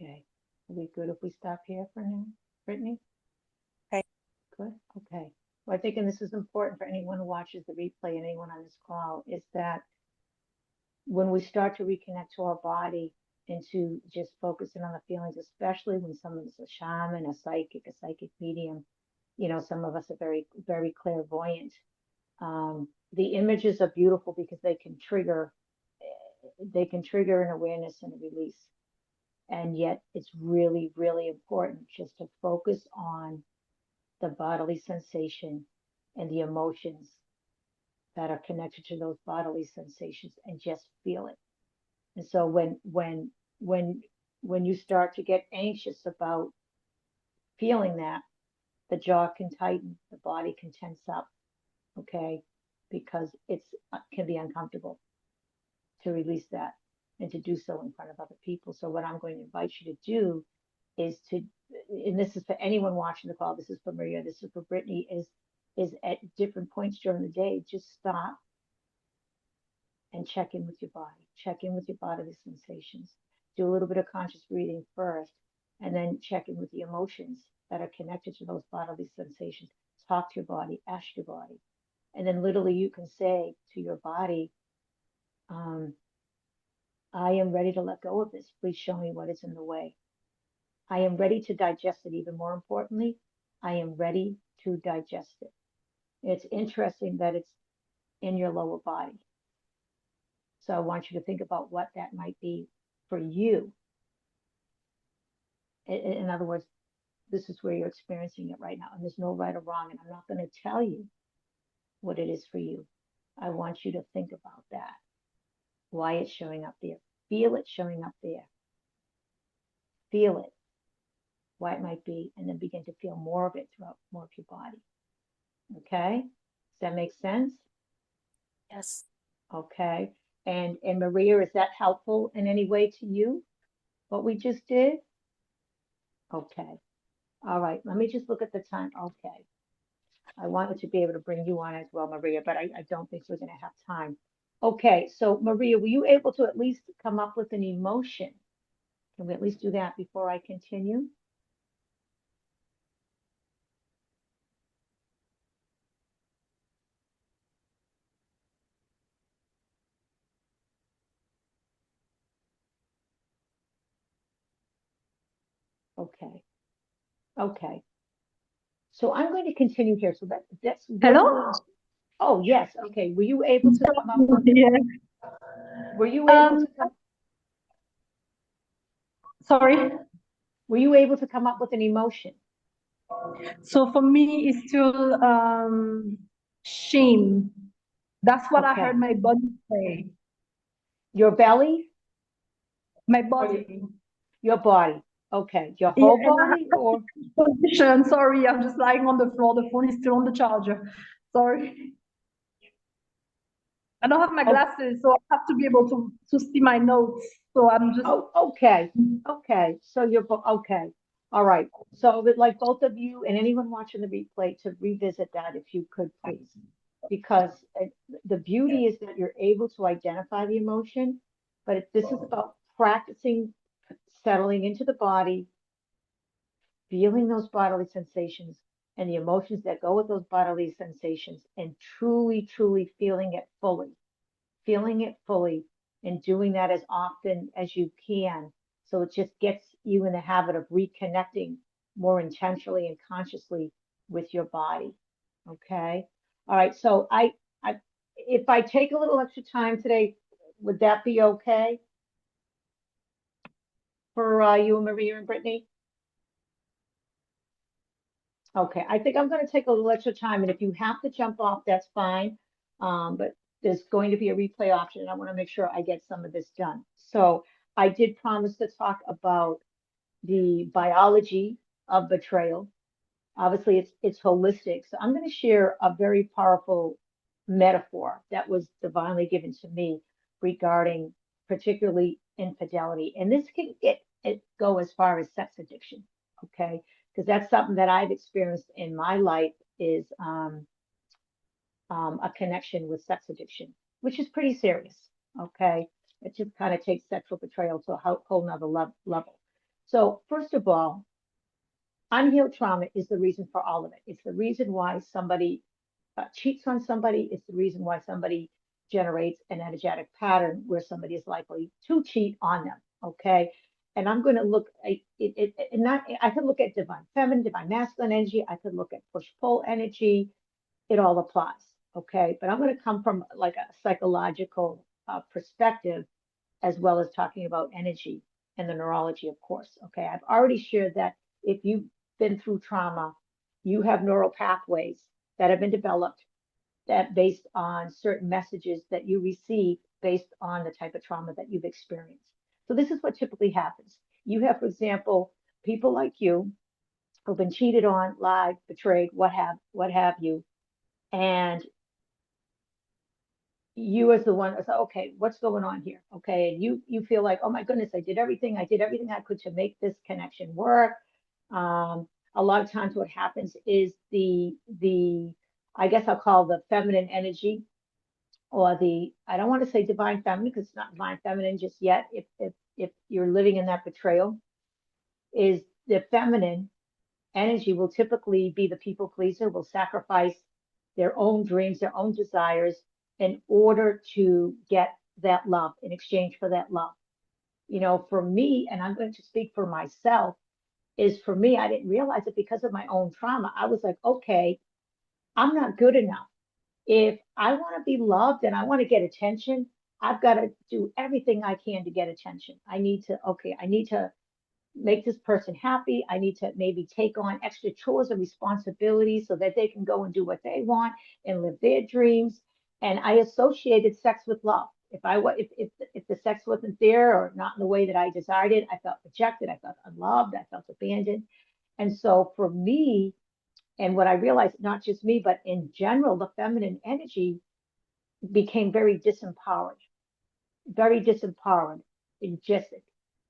Okay. Are we good if we stop here for now, Brittany? okay, Good. Okay. Well, I think, and this is important for anyone who watches the replay and anyone on this call, is that when we start to reconnect to our body and to just focusing on the feelings, especially when someone's a shaman, a psychic medium, some of us are very, very clairvoyant. The images are beautiful because they can trigger an awareness and a release. And yet it's really, really important just to focus on the bodily sensation and the emotions that are connected to those bodily sensations and just feel it. And so when when you start to get anxious about feeling that, the jaw can tighten, the body can tense up, okay? Because it's can be uncomfortable to release that and to do so in front of other people. So what I'm going to invite you to do is to, and this is for anyone watching the call, this is for Maria, this is for Brittany, is at different points during the day, just stop and check in with your body. Check in with your bodily sensations. Do a little bit of conscious breathing first, and then check in with the emotions that are connected to those bodily sensations. Talk to your body, ask your body. And then literally you can say to your body, um, I am ready to let go of this. Please show me what is in the way. I am ready to digest it. Even more importantly, I am ready to digest it. It's interesting that it's in your lower body. So I want you to think about what that might be for you. In other words, this is where you're experiencing it right now. And there's no right or wrong. And I'm not going to tell you what it is for you. I want you to think about that, why it's showing up there. Feel it showing up there. Feel it, why it might be, and then begin to feel more of it throughout more of your body. Okay? Does that make sense? yes, Okay. And Maria, is that helpful in any way to you? what we just did? Okay. All right. Let me just look at the time. Okay. I wanted to be able to bring you on as well, Maria, but I don't think we're going to have time. Okay. So, Maria, were you able to at least come up with an emotion? Can we at least do that before I continue? Okay. Okay. So I'm going to continue here. So that's what's going. Hello? Oh, yes. Okay. Were you able to come up with, Yeah. were you able to come, Sorry. were you able to come up with an emotion? So for me, it's still shame. That's what I heard Okay. my body say. Your belly My or body. your body? Okay. Your Yeah, whole and I body or? have position. Sorry, I'm just lying on the floor. The phone is still on the charger. Sorry. I don't have my Oh, glasses, so I have to be able to see my notes. So I'm just oh, okay. Okay. So okay. All right. So I would like both of you and anyone watching the replay to revisit that if you could please, because the beauty is that you're able to identify the emotion, but this is about practicing settling into the body, feeling those bodily sensations and the emotions that go with those bodily sensations, and truly, truly feeling it fully, and doing that as often as you can. So it just gets you in the habit of reconnecting more intentionally and consciously with your body. Okay. All right. So if I take a little extra time today, would that be okay for you and Maria and Brittany? Okay, I think I'm going to take a little extra time, and if you have to jump off, that's fine. But there's going to be a replay option, and I want to make sure I get some of this done. So I did promise to talk about the biology of betrayal. Obviously, it's holistic. So I'm going to share a very powerful metaphor that was divinely given to me regarding particularly infidelity. And this can go as far as sex addiction, okay? Because that's something that I've experienced in my life is a connection with sex addiction, which is pretty serious, okay? It just kind of takes sexual betrayal to a whole nother level. So first of all, unhealed trauma is the reason for all of it. It's the reason why somebody cheats on somebody. It's the reason why somebody generates an energetic pattern where somebody is likely to cheat on them. Okay. And I'm going to look at it, and not, I could look at divine feminine, divine masculine energy. I could look at push pull energy. It all applies. Okay. But I'm going to come from like a psychological perspective as well as talking about energy and the neurology, of course. Okay, I've already shared that if you've been through trauma, you have neural pathways that have been developed that based on certain messages that you receive based on the type of trauma that you've experienced. So this is what typically happens. You have, for example, people like you who've been cheated on, lied, betrayed, what have you, and you as the one that's okay, what's going on here? Okay, and you feel like, oh my goodness, I did everything I could to make this connection work. A lot of times what happens is the I guess I'll call the feminine energy, or the, I don't want to say divine feminine because it's not divine feminine just yet, if you're living in that betrayal, is the feminine energy will typically be the people pleaser, will sacrifice their own dreams, their own desires in order to get that love in exchange for that love. You know, for me, and I'm going to speak for myself, is for me, I didn't realize it because of my own trauma. I was like, okay, I'm not good enough. If I want to be loved and I want to get attention, I've got to do everything I can to get attention. I need to make this person happy. I need to maybe take on extra chores and responsibilities so that they can go and do what they want and live their dreams. And I associated sex with love. If the sex wasn't there or not in the way that I desired it, I felt rejected, I felt unloved, I felt abandoned. And so for me, and what I realized, not just me, but in general, the feminine energy became very disempowered, and just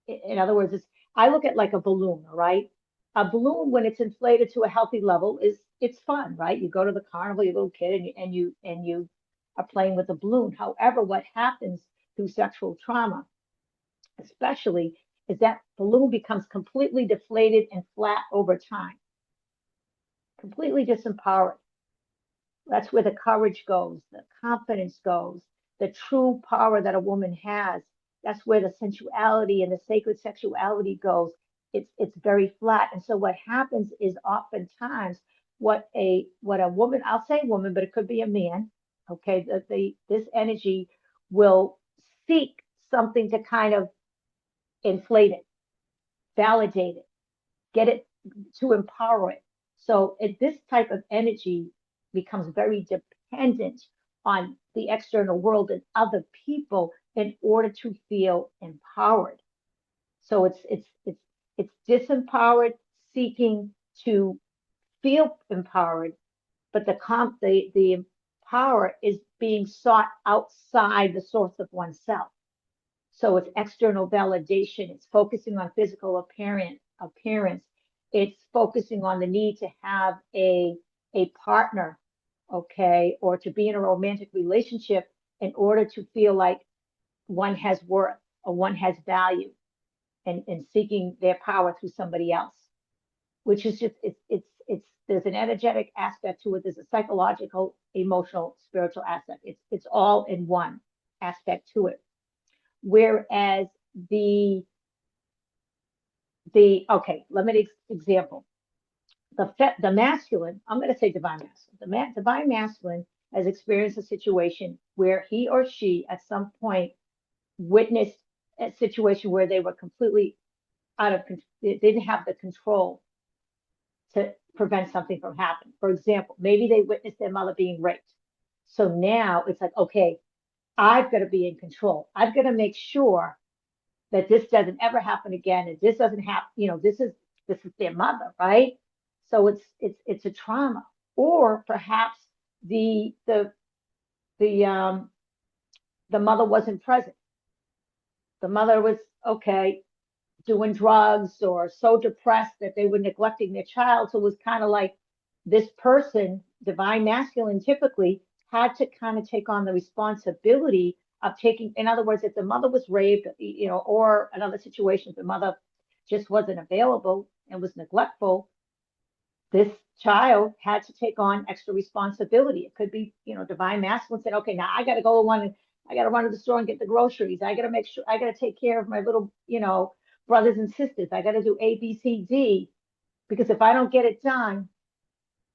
In other words, I look at like a balloon, all right? A balloon, when it's inflated to a healthy level, it's fun, right? You go to the carnival, you're a little kid, and you are playing with a balloon. However, what happens through sexual trauma, especially, is that balloon becomes completely deflated and flat over time, completely disempowered. That's where the courage goes, the confidence goes, the true power that a woman has. That's where the sensuality and the sacred sexuality goes. It's very flat. And so what happens is oftentimes what a woman, I'll say woman, but it could be a man, okay, this energy will seek something to kind of inflate it, validate it, get it to empower it. So this type of energy becomes very dependent on the external world and other people in order to feel empowered. So it's disempowered, seeking to feel empowered, but the power is being sought outside the source of oneself. So it's external validation. It's focusing on physical appearance. It's focusing on the need to have a partner, okay, or to be in a romantic relationship in order to feel like one has worth or one has value, and seeking their power through somebody else, which is just it's there's an energetic aspect to it. There's a psychological, emotional, spiritual aspect. It's all in one aspect to it. Whereas the okay, let me example the masculine. I'm going to say divine masculine. Divine masculine has experienced a situation where he or she at some point witnessed a situation where they were completely out of control. They didn't have the control to prevent something from happening. For example, maybe they witnessed their mother being raped. So now it's like, okay, I've got to be in control. I've got to make sure that this doesn't ever happen again, and this doesn't happen. This is their mother, right? So it's a trauma, or perhaps the the the the mother wasn't present. The mother was okay doing drugs or so depressed that they were neglecting their child. So it was kind of like this person, divine masculine, typically had to kind of take on the responsibility of taking, in other words, if the mother was raped, or another situation, if the mother just wasn't available and was neglectful, this child had to take on extra responsibility. It could be, divine masculine said, okay, now I got to go I got to run to the store and get the groceries. I got to make sure, I got to take care of my little, brothers and sisters. I got to do A, B, C, D, because if I don't get it done,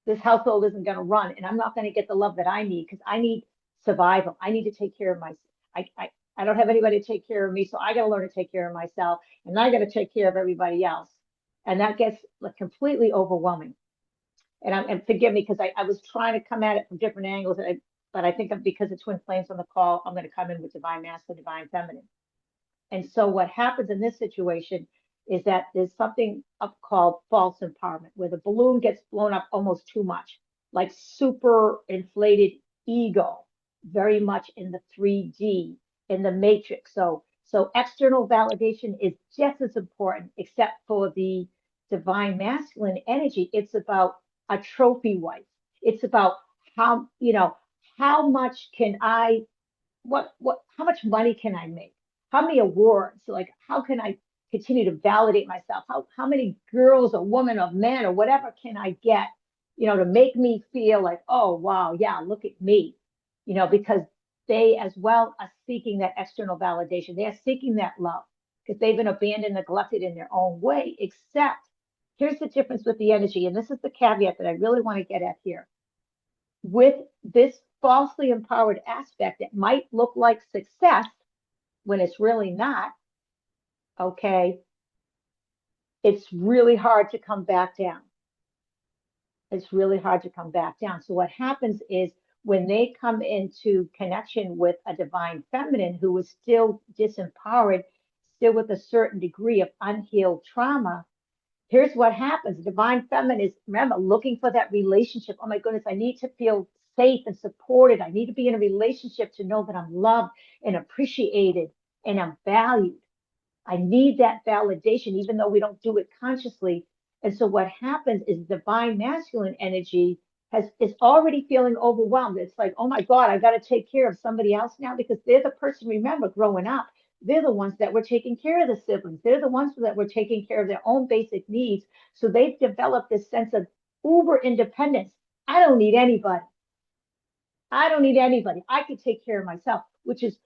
this household isn't going to run, and I'm not going to get the love that I need, because I need survival. I need to take care of myself. I don't have anybody to take care of me, so I got to learn to take care of myself, and I got to take care of everybody else. And that gets like completely overwhelming. And forgive me, because I was trying to come at it from different angles, but I think because of twin flames on the call, I'm going to come in with divine masculine, divine feminine. And so what happens in this situation is that there's something called false empowerment, where the balloon gets blown up almost too much, like super inflated ego, very much in the 3D, in the matrix. So external validation is just as important, except for the divine masculine energy. It's about a trophy wife. It's about how much can I how much money can I make? How many awards? Like, how can I continue to validate myself? How many girls or women or men or whatever can I get, to make me feel like, oh wow, yeah, look at me, because they as well are seeking that external validation. They are seeking that love because they've been abandoned, neglected in their own way. Except here's the difference with the energy, and this is the caveat that I really want to get at here. With this falsely empowered aspect, it might look like success when it's really not, okay? It's really hard to come back down. It's really hard to come back down. So what happens is when they come into connection with a divine feminine who is still disempowered, still with a certain degree of unhealed trauma, here's what happens. Divine feminine is, remember, looking for that relationship. Oh my goodness, I need to feel safe and supported. I need to be in a relationship to know that I'm loved and appreciated and I'm valued. I need that validation, even though we don't do it consciously. And so what happens is divine masculine energy is already feeling overwhelmed. It's like, oh my God, I got to take care of somebody else now because they're the person, remember, growing up, they're the ones that were taking care of the siblings. They're the ones that were taking care of their own basic needs. So they've developed this sense of uber independence. I don't need anybody. I don't need anybody. I can take care of myself, which is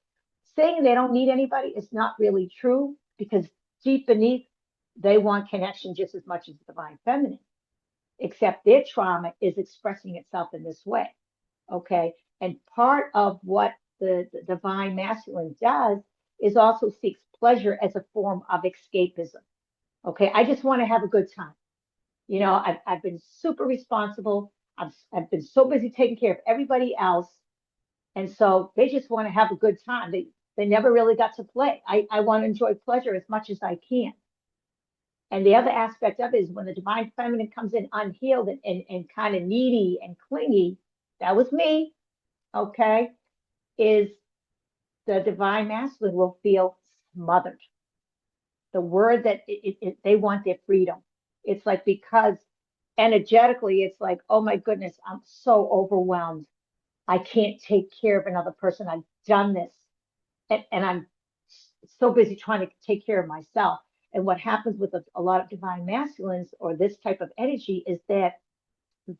saying they don't need anybody is not really true because deep beneath, they want connection just as much as the divine feminine, except their trauma is expressing itself in this way. Okay. And part of what the divine masculine does is also seeks pleasure as a form of escapism. Okay. I just want to have a good time. I've been super responsible. I've been so busy taking care of everybody else. And so they just want to have a good time. They never really got to play. I want to enjoy pleasure as much as I can. And the other aspect of it is when the divine feminine comes in unhealed and kind of needy and clingy, that was me, okay, is the divine masculine will feel smothered. The word that they want their freedom. It's like because energetically, it's like, oh my goodness, I'm so overwhelmed. I can't take care of another person. I've done this. And I'm so busy trying to take care of myself. And what happens with a lot of divine masculines or this type of energy is that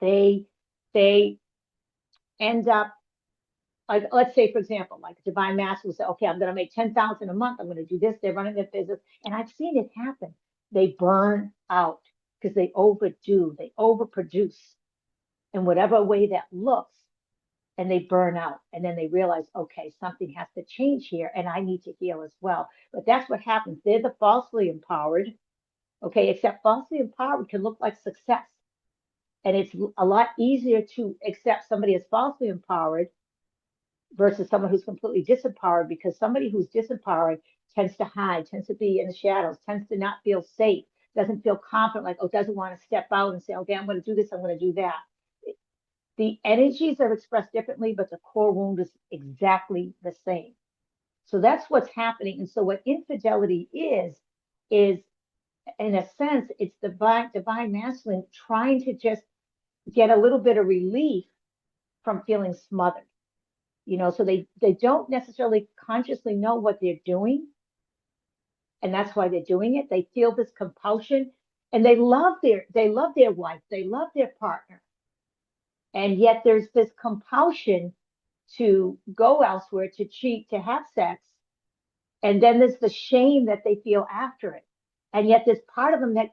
they they end up like, let's say for example, like divine masculine say, okay, I'm going to make 10,000 a month. I'm going to do this. They're running their business, and I've seen it happen. They burn out because they overdo, they overproduce in whatever way that looks, and they burn out. And then they realize, okay, something has to change here and I need to heal as well. But that's what happens. They're the falsely empowered. Okay, except falsely empowered can look like success. And it's a lot easier to accept somebody as falsely empowered versus someone who's completely disempowered because somebody who's disempowered tends to hide, tends to be in the shadows, tends to not feel safe, doesn't feel confident, like, oh, doesn't want to step out and say, okay, I'm going to do this, I'm going to do that. The energies are expressed differently, but the core wound is exactly the same. So that's what's happening. And so what infidelity is in a sense, it's divine masculine trying to just get a little bit of relief from feeling smothered. So they don't necessarily consciously know what they're doing. And that's why they're doing it. They feel this compulsion and they love their wife, they love their partner. And yet there's this compulsion to go elsewhere, to cheat, to have sex. And then there's the shame that they feel after it. And yet there's part of them that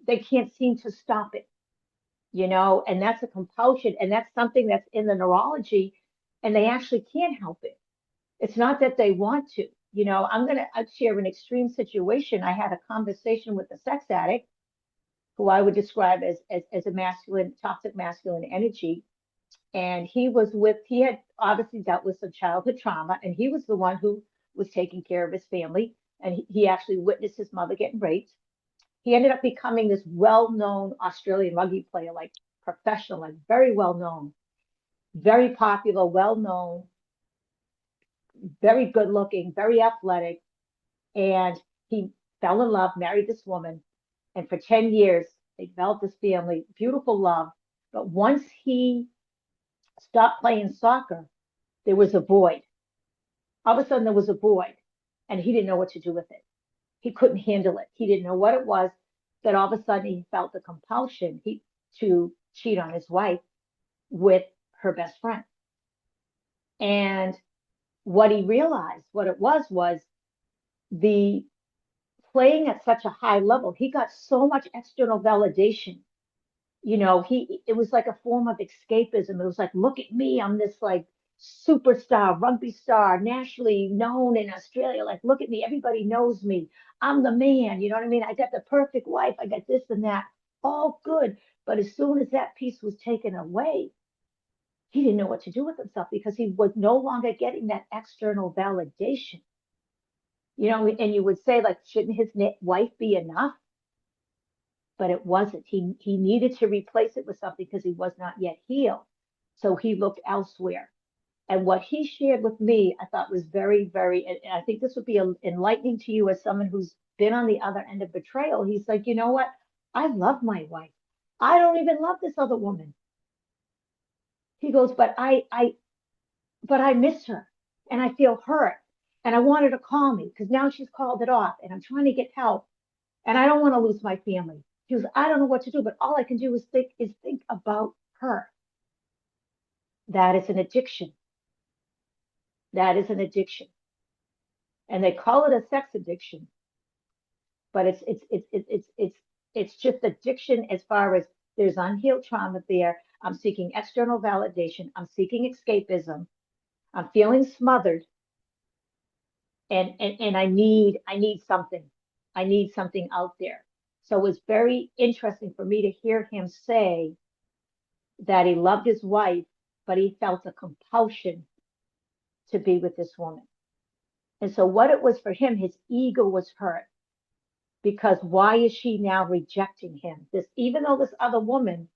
they can't seem to stop it, and that's a compulsion. And that's something that's in the neurology, and they actually can't help it. It's not that they want to. I'll share an extreme situation. I had a conversation with a sex addict who I would describe as a masculine, toxic masculine energy. And he had obviously dealt with some childhood trauma, and he was the one who was taking care of his family. And he actually witnessed his mother getting raped. He ended up becoming this well-known Australian rugby player, like professional, like very well known, very popular, well known, very good looking, very athletic. And he fell in love, married this woman. And for 10 years, they developed this family, beautiful love. But once he stopped playing soccer, there was a void. All of a sudden, there was a void, and he didn't know what to do with it. He couldn't handle it. He didn't know what it was. That all of a sudden, he felt the compulsion to cheat on his wife with her best friend. And what he realized, what it was the playing at such a high level. He got so much external validation. It was like a form of escapism. It was like, look at me, I'm this like superstar, rugby star, nationally known in Australia. Like, look at me, everybody knows me. I'm the man. You know what I mean? I got the perfect wife. I got this and that. All good. But as soon as that piece was taken away, he didn't know what to do with himself because he was no longer getting that external validation. And you would say, like, shouldn't his wife be enough? But it wasn't. He needed to replace it with something because he was not yet healed. So he looked elsewhere. And what he shared with me, I thought was very, very, and I think this would be enlightening to you as someone who's been on the other end of betrayal. He's like, you know what? I love my wife. I don't even love this other woman. He goes, but I miss her and I feel hurt and I want her to call me because now she's called it off and I'm trying to get help and I don't want to lose my family. He goes, I don't know what to do, but all I can do is think about her. That is an addiction. That is an addiction. And they call it a sex addiction, but it's just addiction as far as there's unhealed trauma there. I'm seeking external validation. I'm seeking escapism. I'm feeling smothered, and I need something. I need something out there. So it was very interesting for me to hear him say that he loved his wife, but he felt a compulsion to be with this woman. And so what it was for him, his ego was hurt because why is she now rejecting him? This, even though this other woman,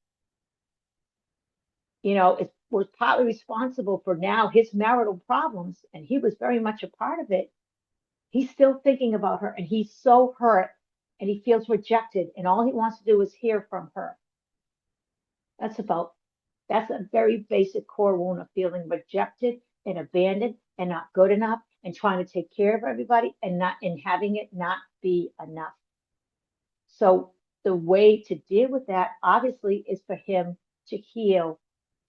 was partly responsible for now his marital problems, and he was very much a part of it. He's still thinking about her, and he's so hurt, and he feels rejected, and all he wants to do is hear from her. That's a very basic core wound of feeling rejected and abandoned and not good enough and trying to take care of everybody and having it not be enough. So the way to deal with that obviously is for him to heal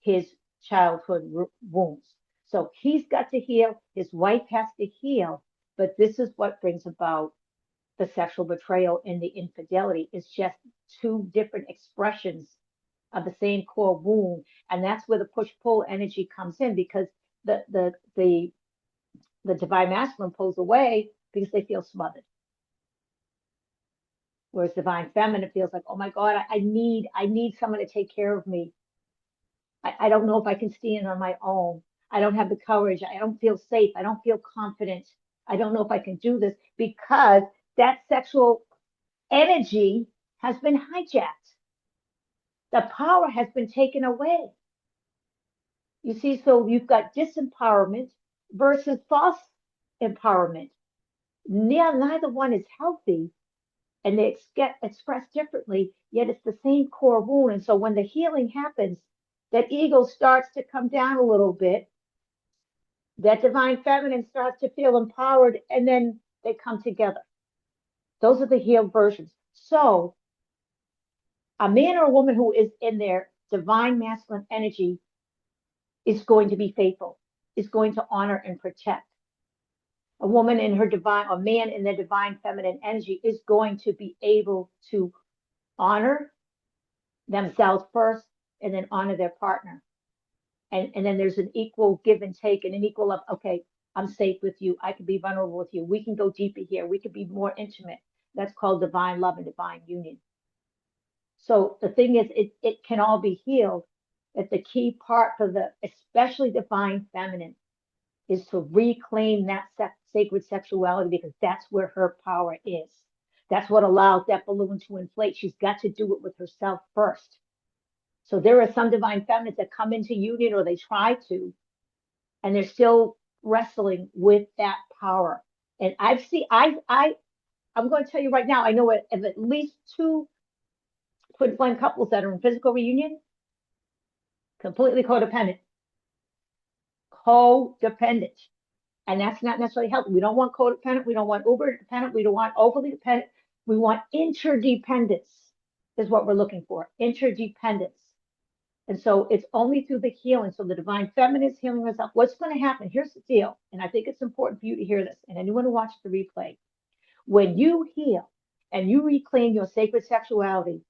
his childhood wounds. So he's got to heal, his wife has to heal, but this is what brings about the sexual betrayal and the infidelity. It's just two different expressions of the same core wound, and that's where the push-pull energy comes in because the divine masculine pulls away because they feel smothered. Whereas divine feminine feels like, oh my God, I need someone to take care of me. I don't know if I can stand on my own. I don't have the courage. I don't feel safe. I don't feel confident. I don't know if I can do this because that sexual energy has been hijacked. The power has been taken away. You see, so you've got disempowerment versus false empowerment. Neither one is healthy and they get expressed differently, yet it's the same core wound. And so when the healing happens, that ego starts to come down a little bit, that divine feminine starts to feel empowered, and then they come together. Those are the healed versions. So a man or a woman who is in their divine masculine energy is going to be faithful, is going to honor and protect. A woman in her divine, a man in their divine feminine energy is going to be able to honor themselves first and then honor their partner. And then there's an equal give and take and an equal of, okay, I'm safe with you. I can be vulnerable with you. We can go deeper here. We can be more intimate. That's called divine love and divine union. So the thing is, it can all be healed. That the key part for the, especially divine feminine, is to reclaim that sacred sexuality because that's where her power is. That's what allows that balloon to inflate. She's got to do it with herself first. So there are some divine feminines that come into union or they try to, and they're still wrestling with that power. And I'm going to tell you right now, I know of at least two twin flame couples that are in physical reunion, completely codependent. Codependent. And that's not necessarily healthy. We don't want codependent. We don't want uber dependent. We don't want overly dependent. We want interdependence is what we're looking for. Interdependence. And so it's only through the healing. So the divine feminine is healing herself. What's going to happen? Here's the deal. And I think it's important for you to hear this and anyone who watches the replay. When you heal and you reclaim your sacred sexuality,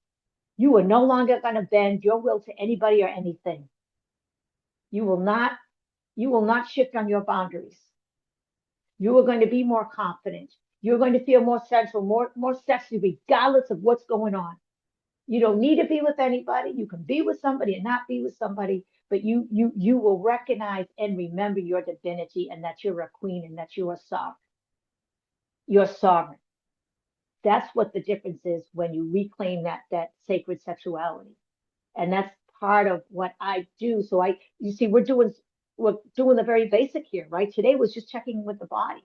you are no longer going to bend your will to anybody or anything. You will not shift on your boundaries. You are going to be more confident. You're going to feel more sensual, more sexy, regardless of what's going on. You don't need to be with anybody. You can be with somebody and not be with somebody, but you will recognize and remember your divinity and that you're a queen and that you are sovereign. You're sovereign. That's what the difference is when you reclaim that sacred sexuality. And that's part of what I do. So you see, we're we're doing the very basic here, right? Today was just checking with the body.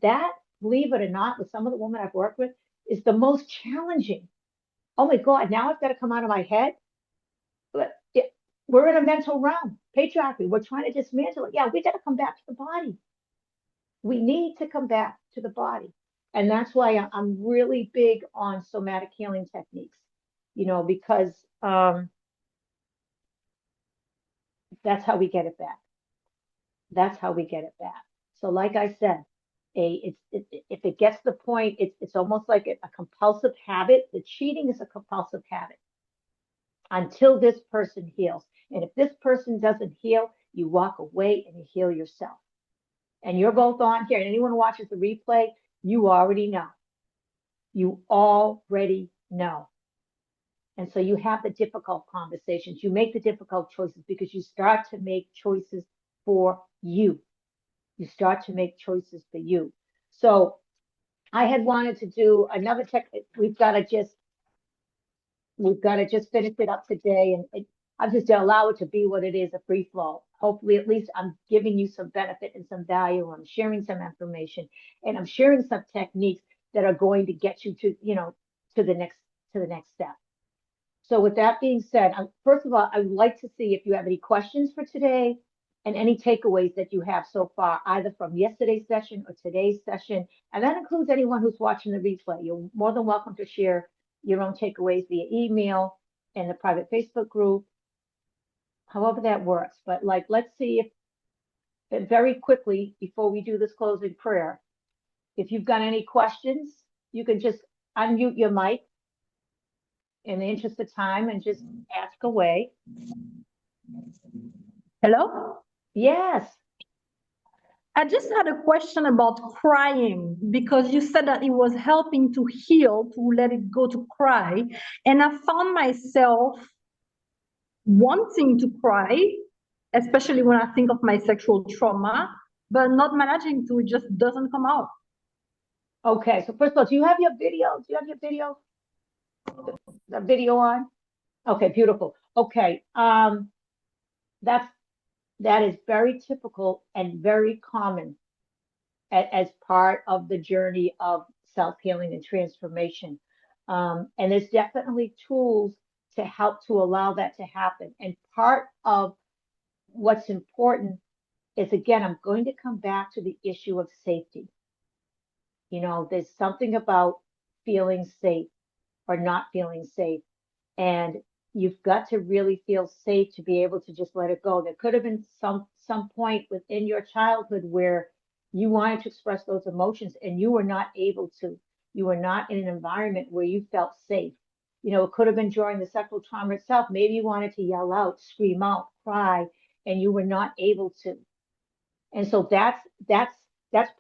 That, believe it or not, with some of the women I've worked with, is the most challenging. Oh my God, now I've got to come out of my head. But we're in a mental realm, patriarchy. We're trying to dismantle it. Yeah, we got to come back to the body. We need to come back to the body. And that's why I'm really big on somatic healing techniques, because that's how we get it back. That's how we get it back. So, like I said, if it gets to the point, it's almost like a compulsive habit. The cheating is a compulsive habit until this person heals. And if this person doesn't heal, you walk away and you heal yourself. And you're both on here, and anyone who watches the replay, you already know. You already know. And so you have the difficult conversations. You make the difficult choices because you start to make choices for you. You start to make choices for you. So I had wanted to do another technique. We've got to just finish it up today, and I'll just allow it to be what it is, a free flow. Hopefully, at least I'm giving you some benefit and some value. I'm sharing some information, and I'm sharing some techniques that are going to get you to, to the next step. So with that being said, first of all, I would like to see if you have any questions for today and any takeaways that you have so far, either from yesterday's session or today's session. And that includes anyone who's watching the replay. You're more than welcome to share your own takeaways via email in the private Facebook group, however that works. But let's see if very quickly, before we do this closing prayer, if you've got any questions, you can just unmute your mic in the interest of time and just ask away. Hello? Yes. I just had a question about crying, because you said that it was helping to heal, to let it go, to cry. And I found myself wanting to cry, especially when I think of my sexual trauma, but not managing to. It just doesn't come out. Okay. So first of all, do you have your video? Do you have your video? The video on? Okay, beautiful. Okay. That is very typical and very common as part of the journey of self-healing and transformation. And there's definitely tools to help to allow that to happen. And part of what's important is, again, I'm going to come back to the issue of safety. There's something about feeling safe or not feeling safe. And you've got to really feel safe to be able to just let it go. There could have been some point within your childhood where you wanted to express those emotions and you were not able to. You were not in an environment where you felt safe. It could have been during the sexual trauma itself. Maybe you wanted to yell out, scream out, cry, and you were not able to. And so that's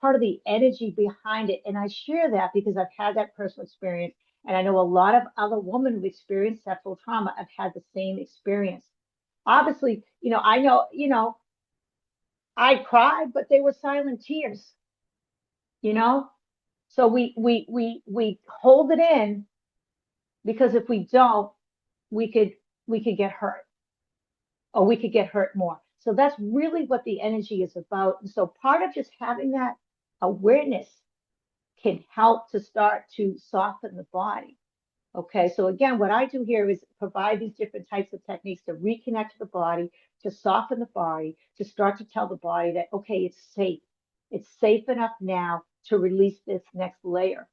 part of the energy behind it. And I share that because I've had that personal experience. And I know a lot of other women who've experienced sexual trauma have had the same experience. Obviously, I know, I cried, but they were silent tears, you know? So we hold it in, because if we don't, we could get hurt, or we could get hurt more. So that's really what the energy is about. And so part of just having that awareness can help to start to soften the body. Okay, so again, what I do here is provide these different types of techniques to reconnect to the body, to soften the body, to start to tell the body that, okay, it's safe. It's safe enough now to release this next layer.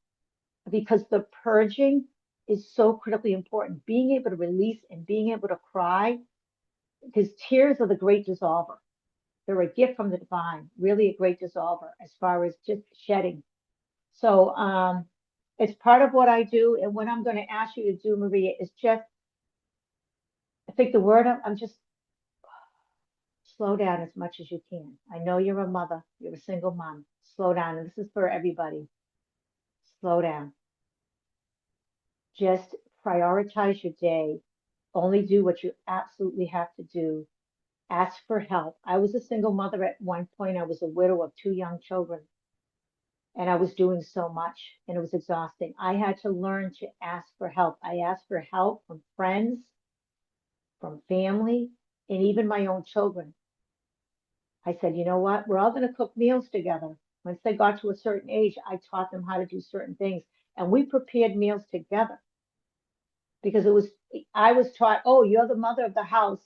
Because the purging is so critically important. Being able to release and being able to cry, because tears are the great dissolver. They're a gift from the divine, really a great dissolver as far as just shedding. So it's part of what I do. And what I'm going to ask you to do, Maria, is just, I think the word, I'm just slow down as much as you can. I know you're a mother, you're a single mom. Slow down. And this is for everybody. Slow down. Just prioritize your day. Only do what you absolutely have to do. Ask for help. I was a single mother at one point. I was a widow of 2 young children. And I was doing so much and it was exhausting. I had to learn to ask for help. I asked for help from friends, from family, and even my own children. I said, you know what? We're all going to cook meals together. Once they got to a certain age, I taught them how to do certain things. And we prepared meals together because I was taught, oh, you're the mother of the house.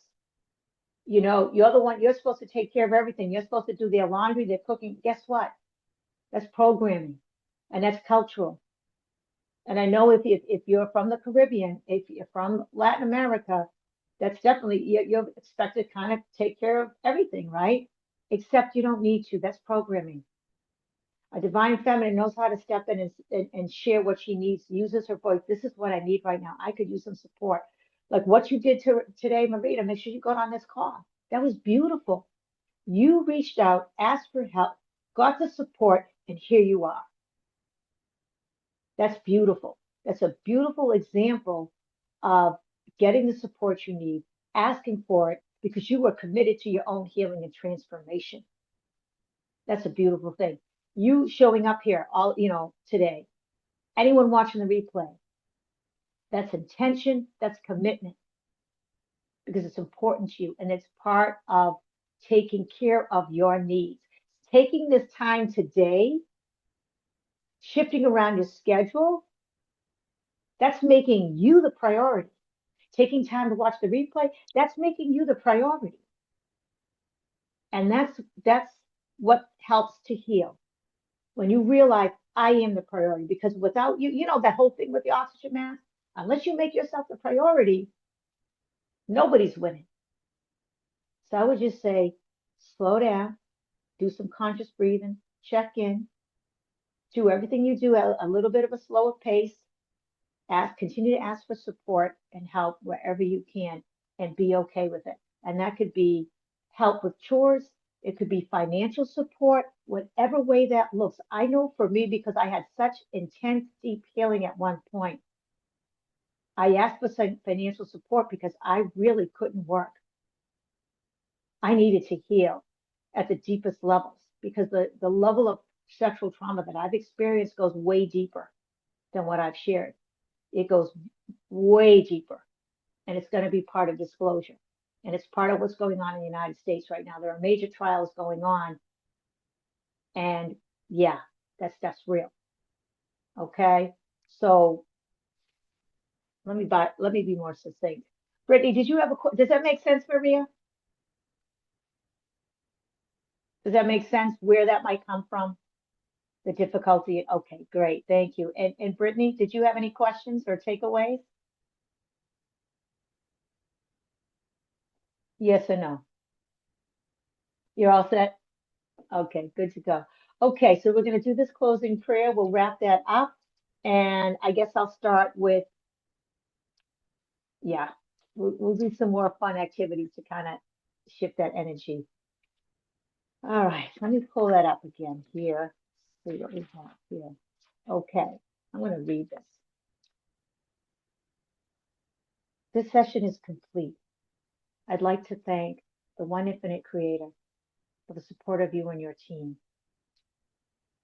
You know, you're the one, you're supposed to take care of everything. You're supposed to do their laundry, their cooking. Guess what? That's programming and that's cultural. And I know if you're from the Caribbean, if you're from Latin America, that's definitely, you're expected to kind of take care of everything, right? Except you don't need to. That's programming. A divine feminine knows how to step in and share what she needs, uses her voice. This is what I need right now. I could use some support. Like what you did today, Marita, make sure you got on this call. That was beautiful. You reached out, asked for help, got the support, and here you are. That's beautiful. That's a beautiful example of getting the support you need, asking for it because you were committed to your own healing and transformation. That's a beautiful thing. You showing up here all, today. Anyone watching the replay, that's intention, that's commitment because it's important to you and it's part of taking care of your needs. Taking this time today, shifting around your schedule, that's making you the priority. Taking time to watch the replay, that's making you the priority. And that's what helps to heal. When you realize I am the priority, because without you, that whole thing with the oxygen mask, unless you make yourself the priority, nobody's winning. So I would just say, slow down, do some conscious breathing, check in, do everything you do at a little bit of a slower pace, continue to ask for support and help wherever you can and be okay with it. And that could be help with chores. It could be financial support, whatever way that looks. I know for me, because I had such intense, deep healing at one point, I asked for some financial support because I really couldn't work. I needed to heal at the deepest levels because the level of sexual trauma that I've experienced goes way deeper than what I've shared. It goes way deeper, and it's going to be part of disclosure. And it's part of what's going on in the United States right now. There are major trials going on, and yeah, that's real. Okay, so let me be more succinct. Brittany, did you have does that make sense, Maria? Does that make sense where that might come from? The difficulty? Okay, great, thank you. And Brittany, did you have any questions or takeaways? Yes or no? You're all set? Okay, good to go. Okay, so we're going to do this closing prayer. We'll wrap that up. And I guess I'll start with, yeah, we'll do some more fun activities to kind of shift that energy. All right, let me pull that up again here. See what we have here. Okay, I'm going to read this. This session is complete. I'd like to thank the One Infinite Creator for the support of you and your team,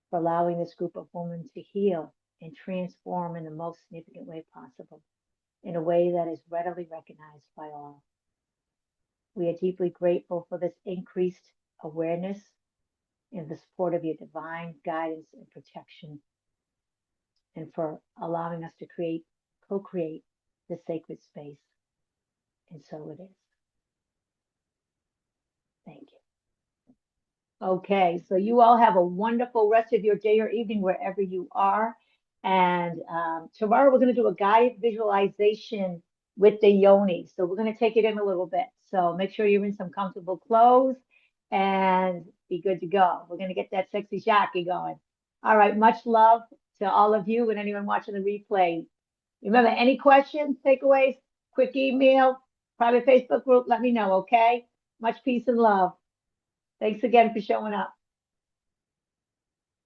for allowing this group of women to heal and transform in the most significant way possible, in a way that is readily recognized by all. We are deeply grateful for this increased awareness and the support of your divine guidance and protection, and for allowing us to co-create this sacred space. And so it is. Thank you. Okay, so you all have a wonderful rest of your day or evening wherever you are. And tomorrow we're going to do a guided visualization with the yoni. So we're going to take it in a little bit. So make sure you're in some comfortable clothes and be good to go. We're going to get that sexy shaki going. All right, much love to all of you and anyone watching the replay. Remember, any questions, takeaways, quick email, private Facebook group, let me know, okay? Much peace and love. Thanks again for showing up.